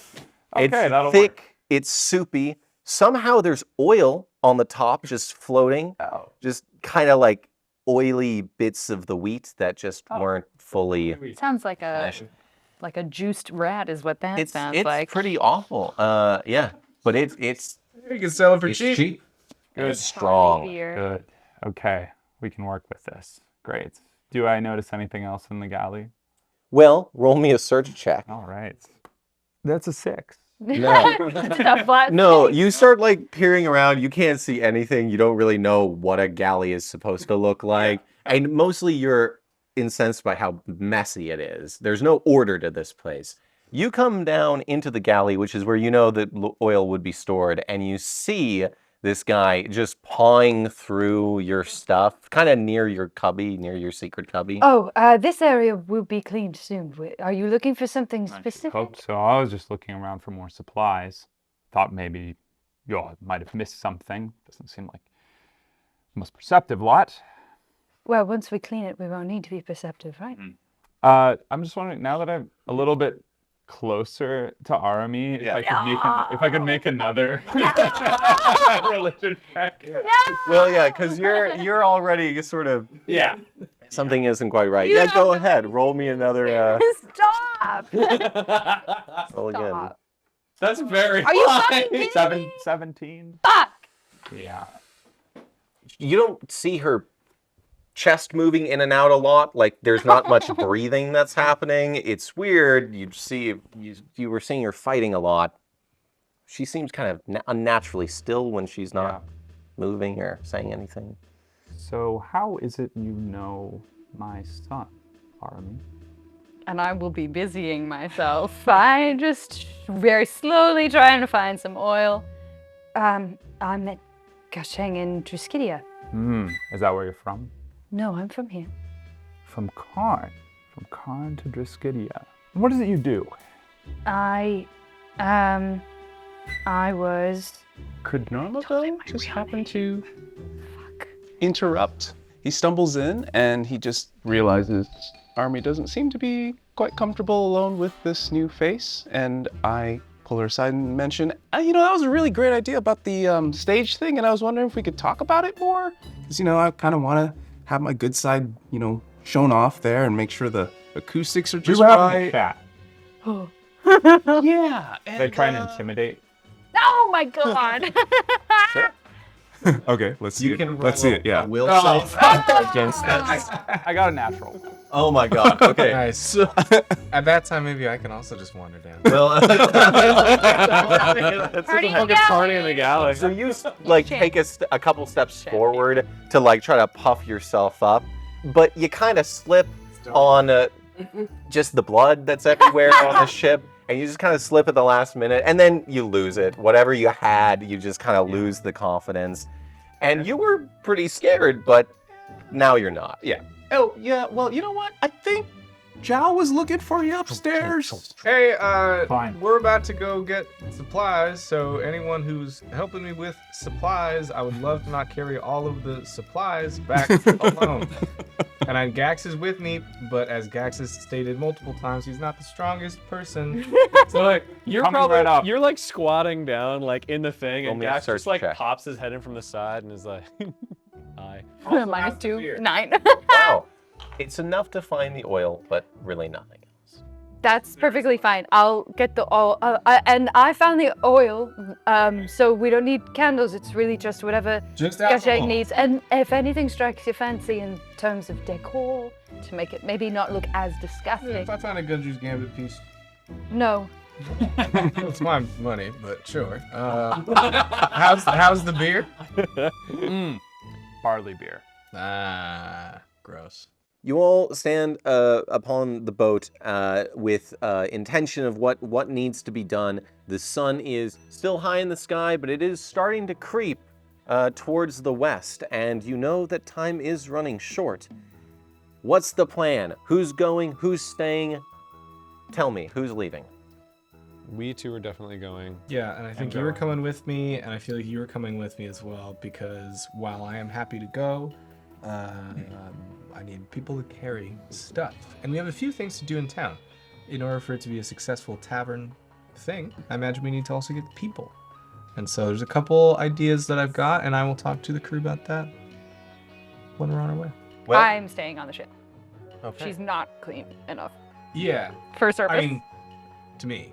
It's that'll thick. work. It's soupy. Somehow there's oil on the top just floating. Oh. Just kind of like oily bits of the wheat that just Oh. weren't fully... Sounds like a juiced rat is what that sounds It's like. pretty awful. Yeah. But it's You can sell it for it's cheap. cheap. Good. It's strong. Beer. Good. Okay, we can work with this. Great. Do I notice anything else in the galley? Well, roll me a search check. All right. That's a 6. No, you start like peering around. You can't see anything. You don't really know what a galley is supposed to look like. And mostly you're incensed by how messy it is. There's no order to this place. You come down into the galley, which is where you know that oil would be stored, and you see this guy just pawing through your stuff, kind of near your cubby, near your secret cubby. Oh, this area will be cleaned soon. Are you looking for something specific? Hope so. I was just looking around for more supplies. Thought maybe y'all might have missed something. Doesn't seem like the most perceptive lot. Well, once we clean it, we won't need to be perceptive, right? I'm just wondering, now that I'm a little bit closer to Arumii, if I could make another religion check. Well, yeah, because you're already sort of something isn't quite right. Yeah, go ahead. Roll me another. Stop! Roll again. Stop. That's very Are you high. fucking kidding me? 17. Fuck! Yeah. You don't see her chest moving in and out a lot. Like there's not much breathing that's happening. It's weird. You were seeing her fighting a lot. She seems kind of unnaturally still when she's not moving or saying anything. So how is it you know my son, Arumii? And I will be busying myself. I just very slowly trying to find some oil. I met Gaxang in Triskidia. Is that where you're from? No, I'm from here. From Karn. From Karn to Driskidia. What is it you do? I was... Could Narma'Vel just happen to Fuck. interrupt? He stumbles in and he just realizes Arumii doesn't seem to be quite comfortable alone with this new face. And I pull her aside and mention, that was a really great idea about the stage thing. And I was wondering if we could talk about it more. Because, I kind of want to have my good side, shown off there and make sure the acoustics are just right. Chat. Oh. Yeah. They try and intimidate. Oh my god! Okay, let's see You it. can Let's see it, yeah. Will save against that. I got a natural. Oh my god. Okay. Nice. So, at that time, maybe I can also just wander down. Well, Party in the Fucking party in the galley. so you take a couple steps forward to try to puff yourself up, but you kind of slip on just the blood that's everywhere on the ship, and you just kind of slip at the last minute, and then you lose it. Whatever you had, you just kind of lose the confidence, and you were pretty scared, but now you're not. Yeah. Oh, yeah, well, you know what? I think Zhao was looking for you upstairs. Hey, Fine. we're about to go get supplies, so anyone who's helping me with supplies, I would love to not carry all of the supplies back alone. And Gax is with me, but as Gax has stated multiple times, he's not the strongest person. So you're Coming probably right up. you're squatting down in the thing, Roll and me a Gax search just check. pops his head in from the side and is like, "Hi." -2, 9. Wow. It's enough to find the oil, but really nothing else. That's perfectly fine. I'll get the oil. And I found the oil, so we don't need candles. It's really just whatever Just Gaxang needs. And if anything strikes your fancy in terms of decor, to make it maybe not look as disgusting. If I find a Gunju's Gambit piece, No. it's my money, but sure. How's the beer? Barley beer. Ah, gross. You all stand upon the boat with intention of what needs to be done. The sun is still high in the sky, but it is starting to creep towards the west, and you know that time is running short. What's the plan? Who's going? Who's staying? Tell me, who's leaving? We two are definitely going. Yeah, and I think you were coming with me, and I feel like you were coming with me as well, because while I am happy to go, I need people to carry stuff. And we have a few things to do in town. In order for it to be a successful tavern thing, I imagine we need to also get people. And so there's a couple ideas that I've got, and I will talk to the crew about that when we're on our way. Well, I'm staying on the ship. okay. She's not clean enough Yeah, for service. I mean, to me,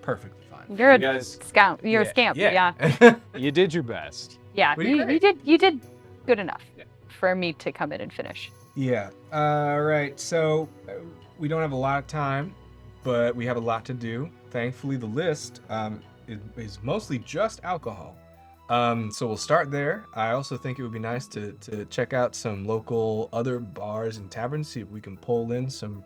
perfectly fine. You're a You guys- scout. You're a scamp. Yeah. You did your best. Yeah. We did You did good enough for me to come in and finish. Yeah. Right. So we don't have a lot of time, but we have a lot to do. Thankfully, the list is mostly just alcohol. So we'll start there. I also think it would be nice to check out some local other bars and taverns, see if we can pull in some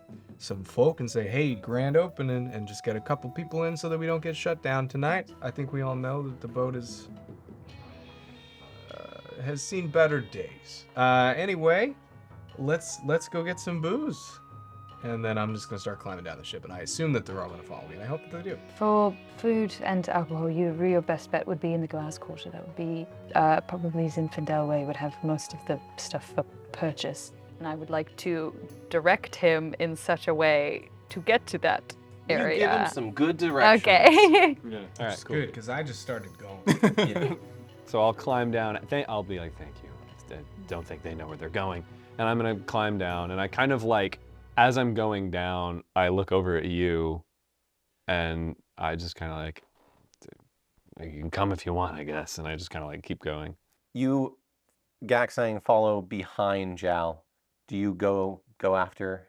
folk and say, hey, grand opening, and just get a couple people in so that we don't get shut down tonight. I think we all know that the boat is has seen better days. Anyway, let's go get some booze. And then I'm just gonna start climbing down the ship, and I assume that they're all gonna follow me, and I hope that they do. For food and alcohol, your best bet would be in the glass quarter. That would be probably Zinfandel Way would have most of the stuff for purchase. And I would like to direct him in such a way to get to that area. You give him some good directions. Okay. All right, That's cool. good, because I just started going. So I'll climb down. I'll be like, thank you. I don't think they know where they're going. And I'm gonna climb down, and I kind of like, as I'm going down, I look over at you, and I just kind of like, you can come if you want, I guess. And I just kind of like keep going. You, Gaxang, follow behind Jal. Do you go after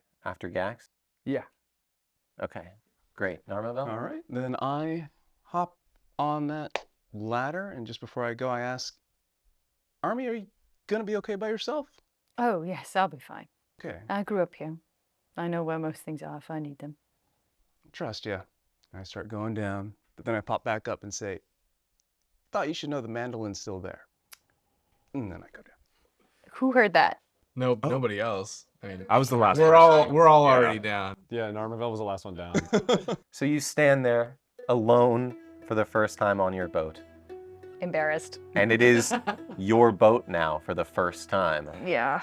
Gax? Yeah. Okay, great. Narma'Vel? All right, then I hop on that ladder, and just before I go, I ask, Arumii, are you gonna be okay by yourself? Oh, yes, I'll be fine. Okay, I grew up here. I know where most things are if I need them. trust ya. I start going down, but then I pop back up and say, thought you should know the mandolin's still there. And then I go down. Who heard that? Nope, nobody else. I mean, I was the last we're person. all already down. Yeah, Narma'Vel was the last one down. So you stand there alone for the first time on your boat. Embarrassed. And it is your boat now for the first time. Yeah.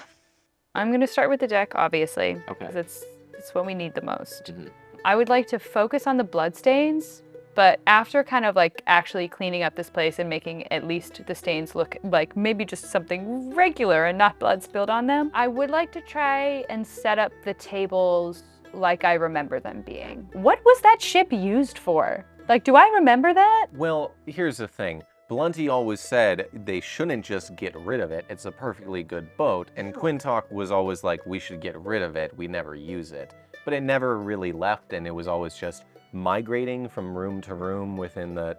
I'm going to start with the deck, obviously. Okay. Because it's what we need the most. Mhm. I would like to focus on the bloodstains, but after kind of like actually cleaning up this place and making at least the stains look like maybe just something regular and not blood spilled on them, I would like to try and set up the tables like I remember them being. What was that ship used for? Like, do I remember that? Well, here's the thing. Blunty always said they shouldn't just get rid of it. It's a perfectly good boat. And Quintalk was always like, we should get rid of it. We never use it. But it never really left, and it was always just migrating from room to room within the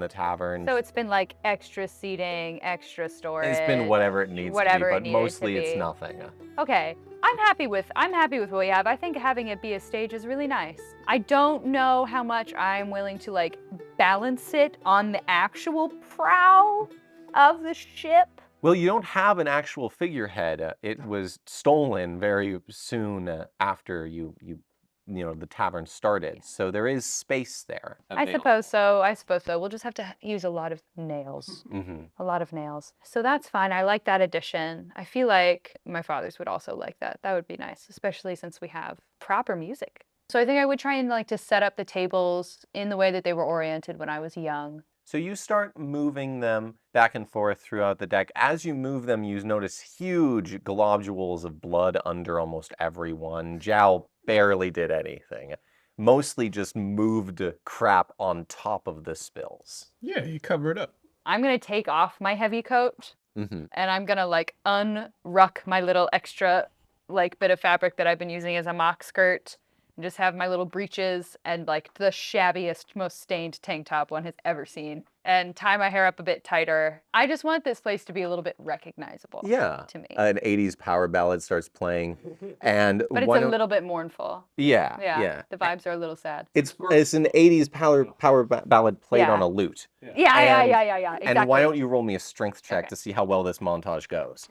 tavern. So it's been like extra seating, extra storage. It's been whatever it needs whatever to it be, but needed mostly to it's be. nothing. Okay, I'm happy with what we have. I think having it be a stage is really nice. I don't know how much I'm willing to like balance it on the actual prow of the ship. Well, you don't have an actual figurehead. It was stolen very soon after the tavern started. So there is space there. I suppose so. We'll just have to use a lot of nails. Mm-hmm. A lot of nails. So that's fine. I like that addition. I feel like my fathers would also like that. That would be nice, especially since we have proper music. So I think I would try and like to set up the tables in the way that they were oriented when I was young. So you start moving them back and forth throughout the deck. As you move them, you notice huge globules of blood under almost everyone. Jal barely did anything. Mostly just moved crap on top of the spills. Yeah, you cover it up. I'm gonna take off my heavy coat Mm-hmm. and I'm gonna like unruck my little extra like bit of fabric that I've been using as a mock skirt and just have my little breeches and like the shabbiest, most stained tank top one has ever seen and tie my hair up a bit tighter. I just want this place to be a little bit recognizable to me. An 80s power ballad starts playing. And But it's a little bit mournful. Yeah. The vibes are a little sad. It's an 80s power ballad played Yeah. on a lute. Yeah, exactly. And why don't you roll me a strength check to see how well this montage goes?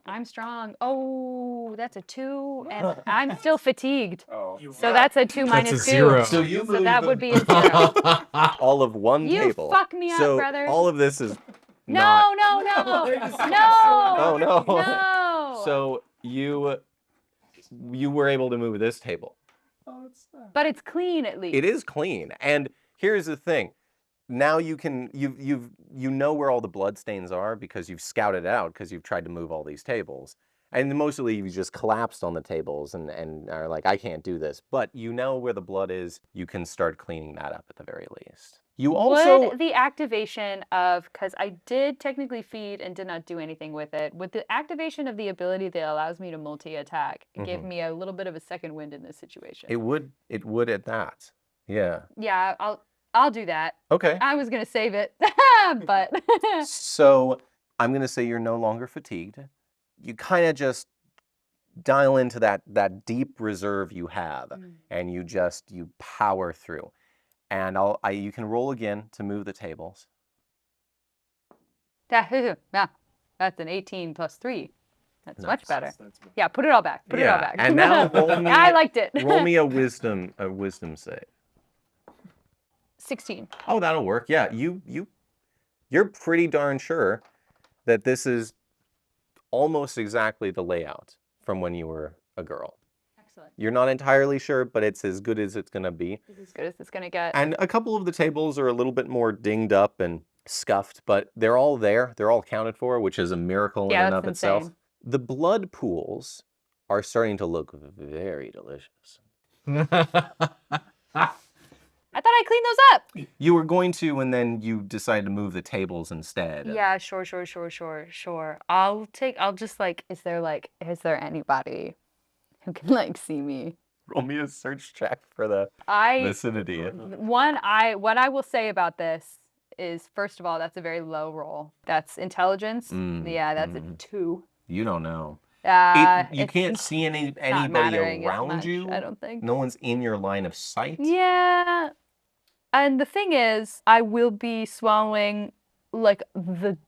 I'm strong. Oh, that's a 2, and I'm still fatigued. Oh. So that's a 2 minus 2. 0. So you So that would be a 0. all of one You table. fuck me up, so brother. all of this is No, not. no. Oh no. No. So you were able to move this table. But it's clean at least. It is clean. And here's the thing. Now you know where all the bloodstains are because you've scouted it out because you've tried to move all these tables. And mostly you just collapsed on the tables and are like, I can't do this. But you know where the blood is. You can start cleaning that up at the very least. You also... Would the activation of, because I did technically feed and did not do anything with it, would the activation of the ability that allows me to multi-attack give me a little bit of a second wind in this situation? It would at that. Yeah. Yeah, I'll do that. Okay. I was going to save it, but... So I'm going to say you're no longer fatigued. You kind of just dial into that deep reserve you have, and you power through. And you can roll again to move the tables. Yeah. That's an 18 plus 3. That's much Nice. better. Yeah, put it all back. Put it all back. And now roll me, I liked it. roll me a wisdom save. 16. Oh, that'll work. Yeah, you're pretty darn sure that this is almost exactly the layout from when you were a girl. Excellent. You're not entirely sure, but it's as good as it's gonna be. This is as good as it's gonna get. And a couple of the tables are a little bit more dinged up and scuffed, but they're all there. They're all accounted for, which is a miracle in and that's of itself. insane. The blood pools are starting to look very delicious. I thought I cleaned those up. You were going to, and then you decided to move the tables instead. Yeah, sure. I'll just like, is there anybody who can like see me? Roll me a search check for the vicinity. What I will say about this is, first of all, that's a very low roll. That's intelligence. Yeah, that's a 2. You don't know. You It's can't see not anybody mattering as around much, you. I don't think. No one's in your line of sight. Yeah. And the thing is, I will be swallowing like the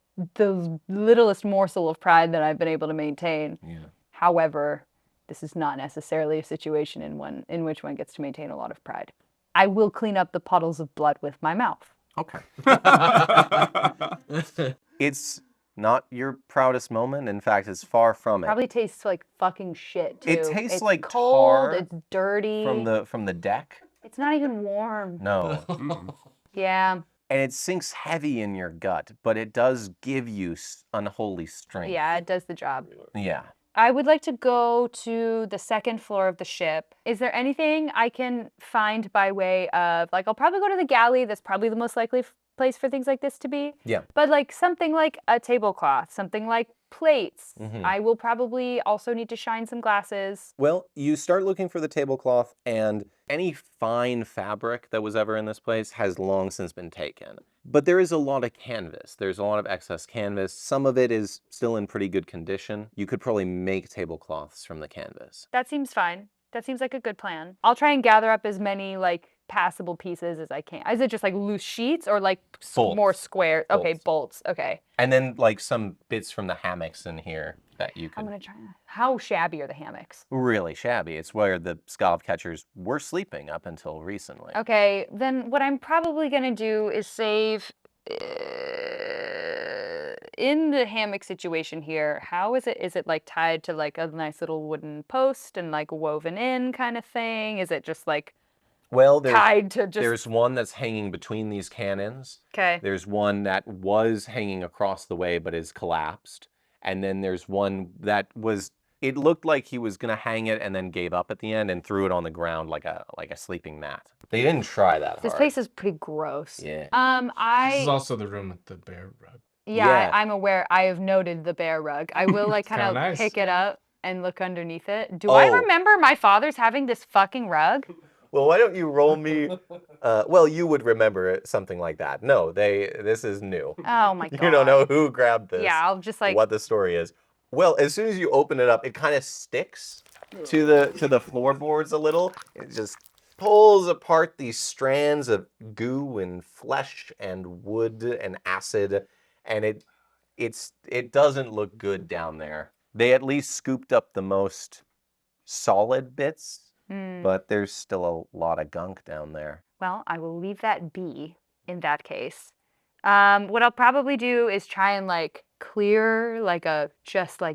littlest morsel of pride that I've been able to maintain. Yeah. However, this is not necessarily a situation in which one gets to maintain a lot of pride. I will clean up the puddles of blood with my mouth. Okay. It's not your proudest moment. In fact, it's far from it. Probably tastes like fucking shit too. It tastes it's like cold, tar it's dirty. from the deck. It's not even warm. No. Yeah. And it sinks heavy in your gut, but it does give you unholy strength. Yeah, it does the job. Yeah. I would like to go to the second floor of the ship. Is there anything I can find by way of, like, I'll probably go to the galley. That's probably the most likely place for things like this to be. Yeah. But like something like a tablecloth, something like plates. Mhm. I will probably also need to shine some glasses. Well, you start looking for the tablecloth, and any fine fabric that was ever in this place has long since been taken. But there is a lot of canvas. There's a lot of excess canvas. Some of it is still in pretty good condition. You could probably make tablecloths from the canvas. That seems fine. That seems like a good plan. I'll try and gather up as many like passable pieces as I can. Is it just like loose sheets or like Bolts. more square? Okay, bolts. Okay. And then like some bits from the hammocks in here that you I'm could... gonna try. How shabby are the hammocks? Really shabby. It's where the Scav Catchers were sleeping up until recently. Okay, then what I'm probably gonna do is save. In the hammock situation here, how is it? Is it like tied to like a nice little wooden post and like woven in kind of thing? Is it just like Well, tied to just? there's one that's hanging between these cannons. Okay. There's one that was hanging across the way but is collapsed. And then there's one that was, it looked like he was gonna hang it and then gave up at the end and threw it on the ground like a sleeping mat. They didn't try that This hard. place is pretty gross. Yeah. This is also the room with the bear rug. Yeah, Yeah. I'm aware. I have noted the bear rug. I will like kind of kinda nice. pick it up and look underneath it. Do I Oh. remember my father's having this fucking rug? Well, why don't you roll me? Well, you would remember something like that. No, this is new. Oh my god. You don't know who grabbed this. Yeah, I'll just like what the story is. Well, as soon as you open it up, it kind of sticks to the floorboards a little. It just pulls apart these strands of goo and flesh and wood and acid, and it doesn't look good down there. They at least scooped up the most solid bits, but there's still a lot of gunk down there. Well, I will leave that be in that case. What I'll probably do is try and like clear like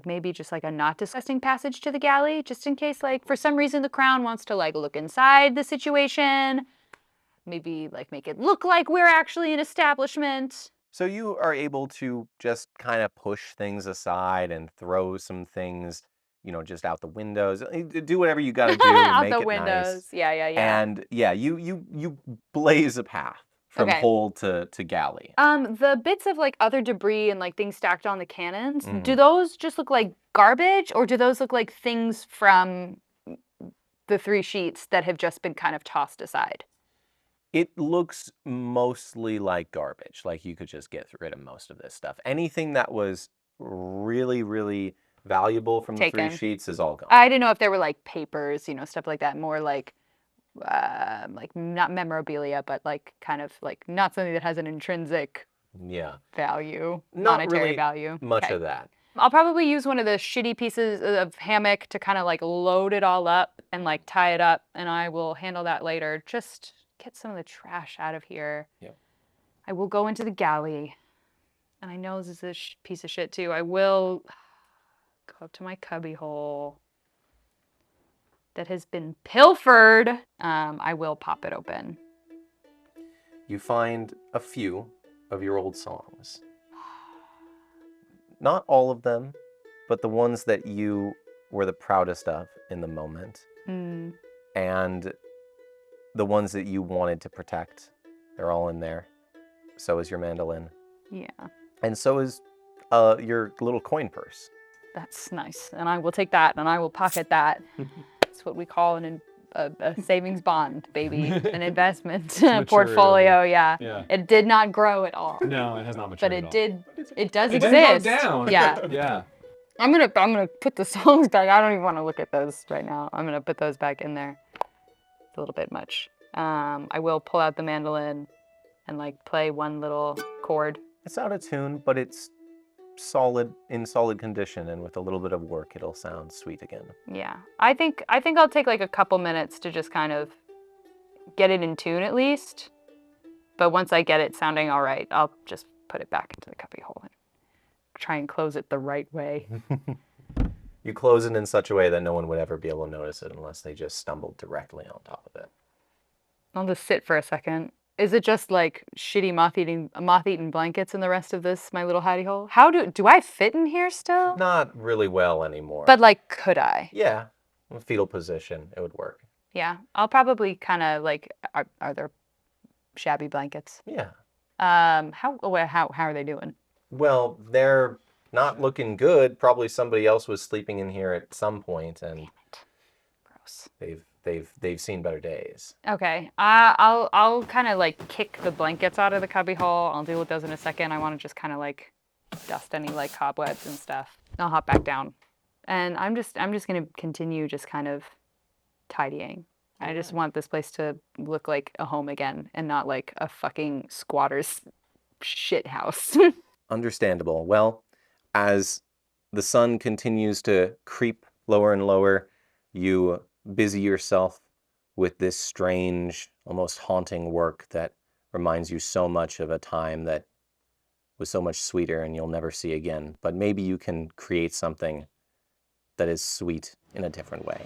maybe just like a not disgusting passage to the galley, just in case like for some reason the crown wants to like look inside the situation. Maybe like make it look like we're actually an establishment. So you are able to just kind of push things aside and throw some things, just out the windows. Do whatever you got to do to Out make the it windows. nice. Yeah. And yeah, you blaze a path from Okay. hold to galley. The bits of like other debris and like things stacked on the cannons, do those just look like garbage or do those look like things from the 3 sheets that have just been kind of tossed aside? It looks mostly like garbage. Like you could just get rid of most of this stuff. Anything that was really, really valuable from the 3 Taken. sheets is all gone. I didn't know if there were like papers, stuff like that, more like not memorabilia, but like kind of like not something that has an intrinsic Yeah. value, Not monetary really value. Much Okay. of that. I'll probably use one of the shitty pieces of hammock to kind of like load it all up and like tie it up, and I will handle that later. Just get some of the trash out of here. Yep. I will go into the galley, and I know this is a piece of shit too. I will go up to my cubby hole that has been pilfered. I will pop it open. You find a few of your old songs. Not all of them, but the ones that you were the proudest of in the moment. Mm. And the ones that you wanted to protect. They're all in there. So is your mandolin. Yeah, And so is your little coin purse. that's nice. And I will take that and I will pocket that. That's what we call a savings bond, baby. An investment portfolio, yeah. Yeah. It did not grow at all. No, it has not matured But at it all. did. It does It didn't go exist. down. Yeah. Yeah. I'm gonna put the songs back. I don't even want to look at those right now. I'm gonna put those back in there. It's a little bit much. I will pull out the mandolin and like play one little chord. It's out of tune, but it's in solid condition, and with a little bit of work, it'll sound sweet again. Yeah. I think I'll take like a couple minutes to just kind of get it in tune at least. But once I get it sounding all right, I'll just put it back into the cubby hole and try and close it the right way. You close it in such a way that no one would ever be able to notice it unless they just stumbled directly on top of it. I'll just sit for a second. Is it just like shitty moth-eaten blankets in the rest of this, my little hidey hole? How do I fit in here still? Not really well anymore. But like, could I? Yeah, in fetal position, it would work. Yeah, I'll probably kind of like. Are there shabby blankets? Yeah. How are they doing? Well, they're not looking good. Probably somebody else was sleeping in here at some point, and Gross. they've seen better days. Okay, I'll kind of like kick the blankets out of the cubby hole. I'll deal with those in a second. I want to just kind of like dust any like cobwebs and stuff. I'll hop back down, and I'm just gonna continue just kind of tidying. I just want this place to look like a home again and not like a fucking squatter's shit house. Understandable. Well, as the sun continues to creep lower and lower, you busy yourself with this strange, almost haunting work that reminds you so much of a time that was so much sweeter and you'll never see again. But maybe you can create something that is sweet in a different way.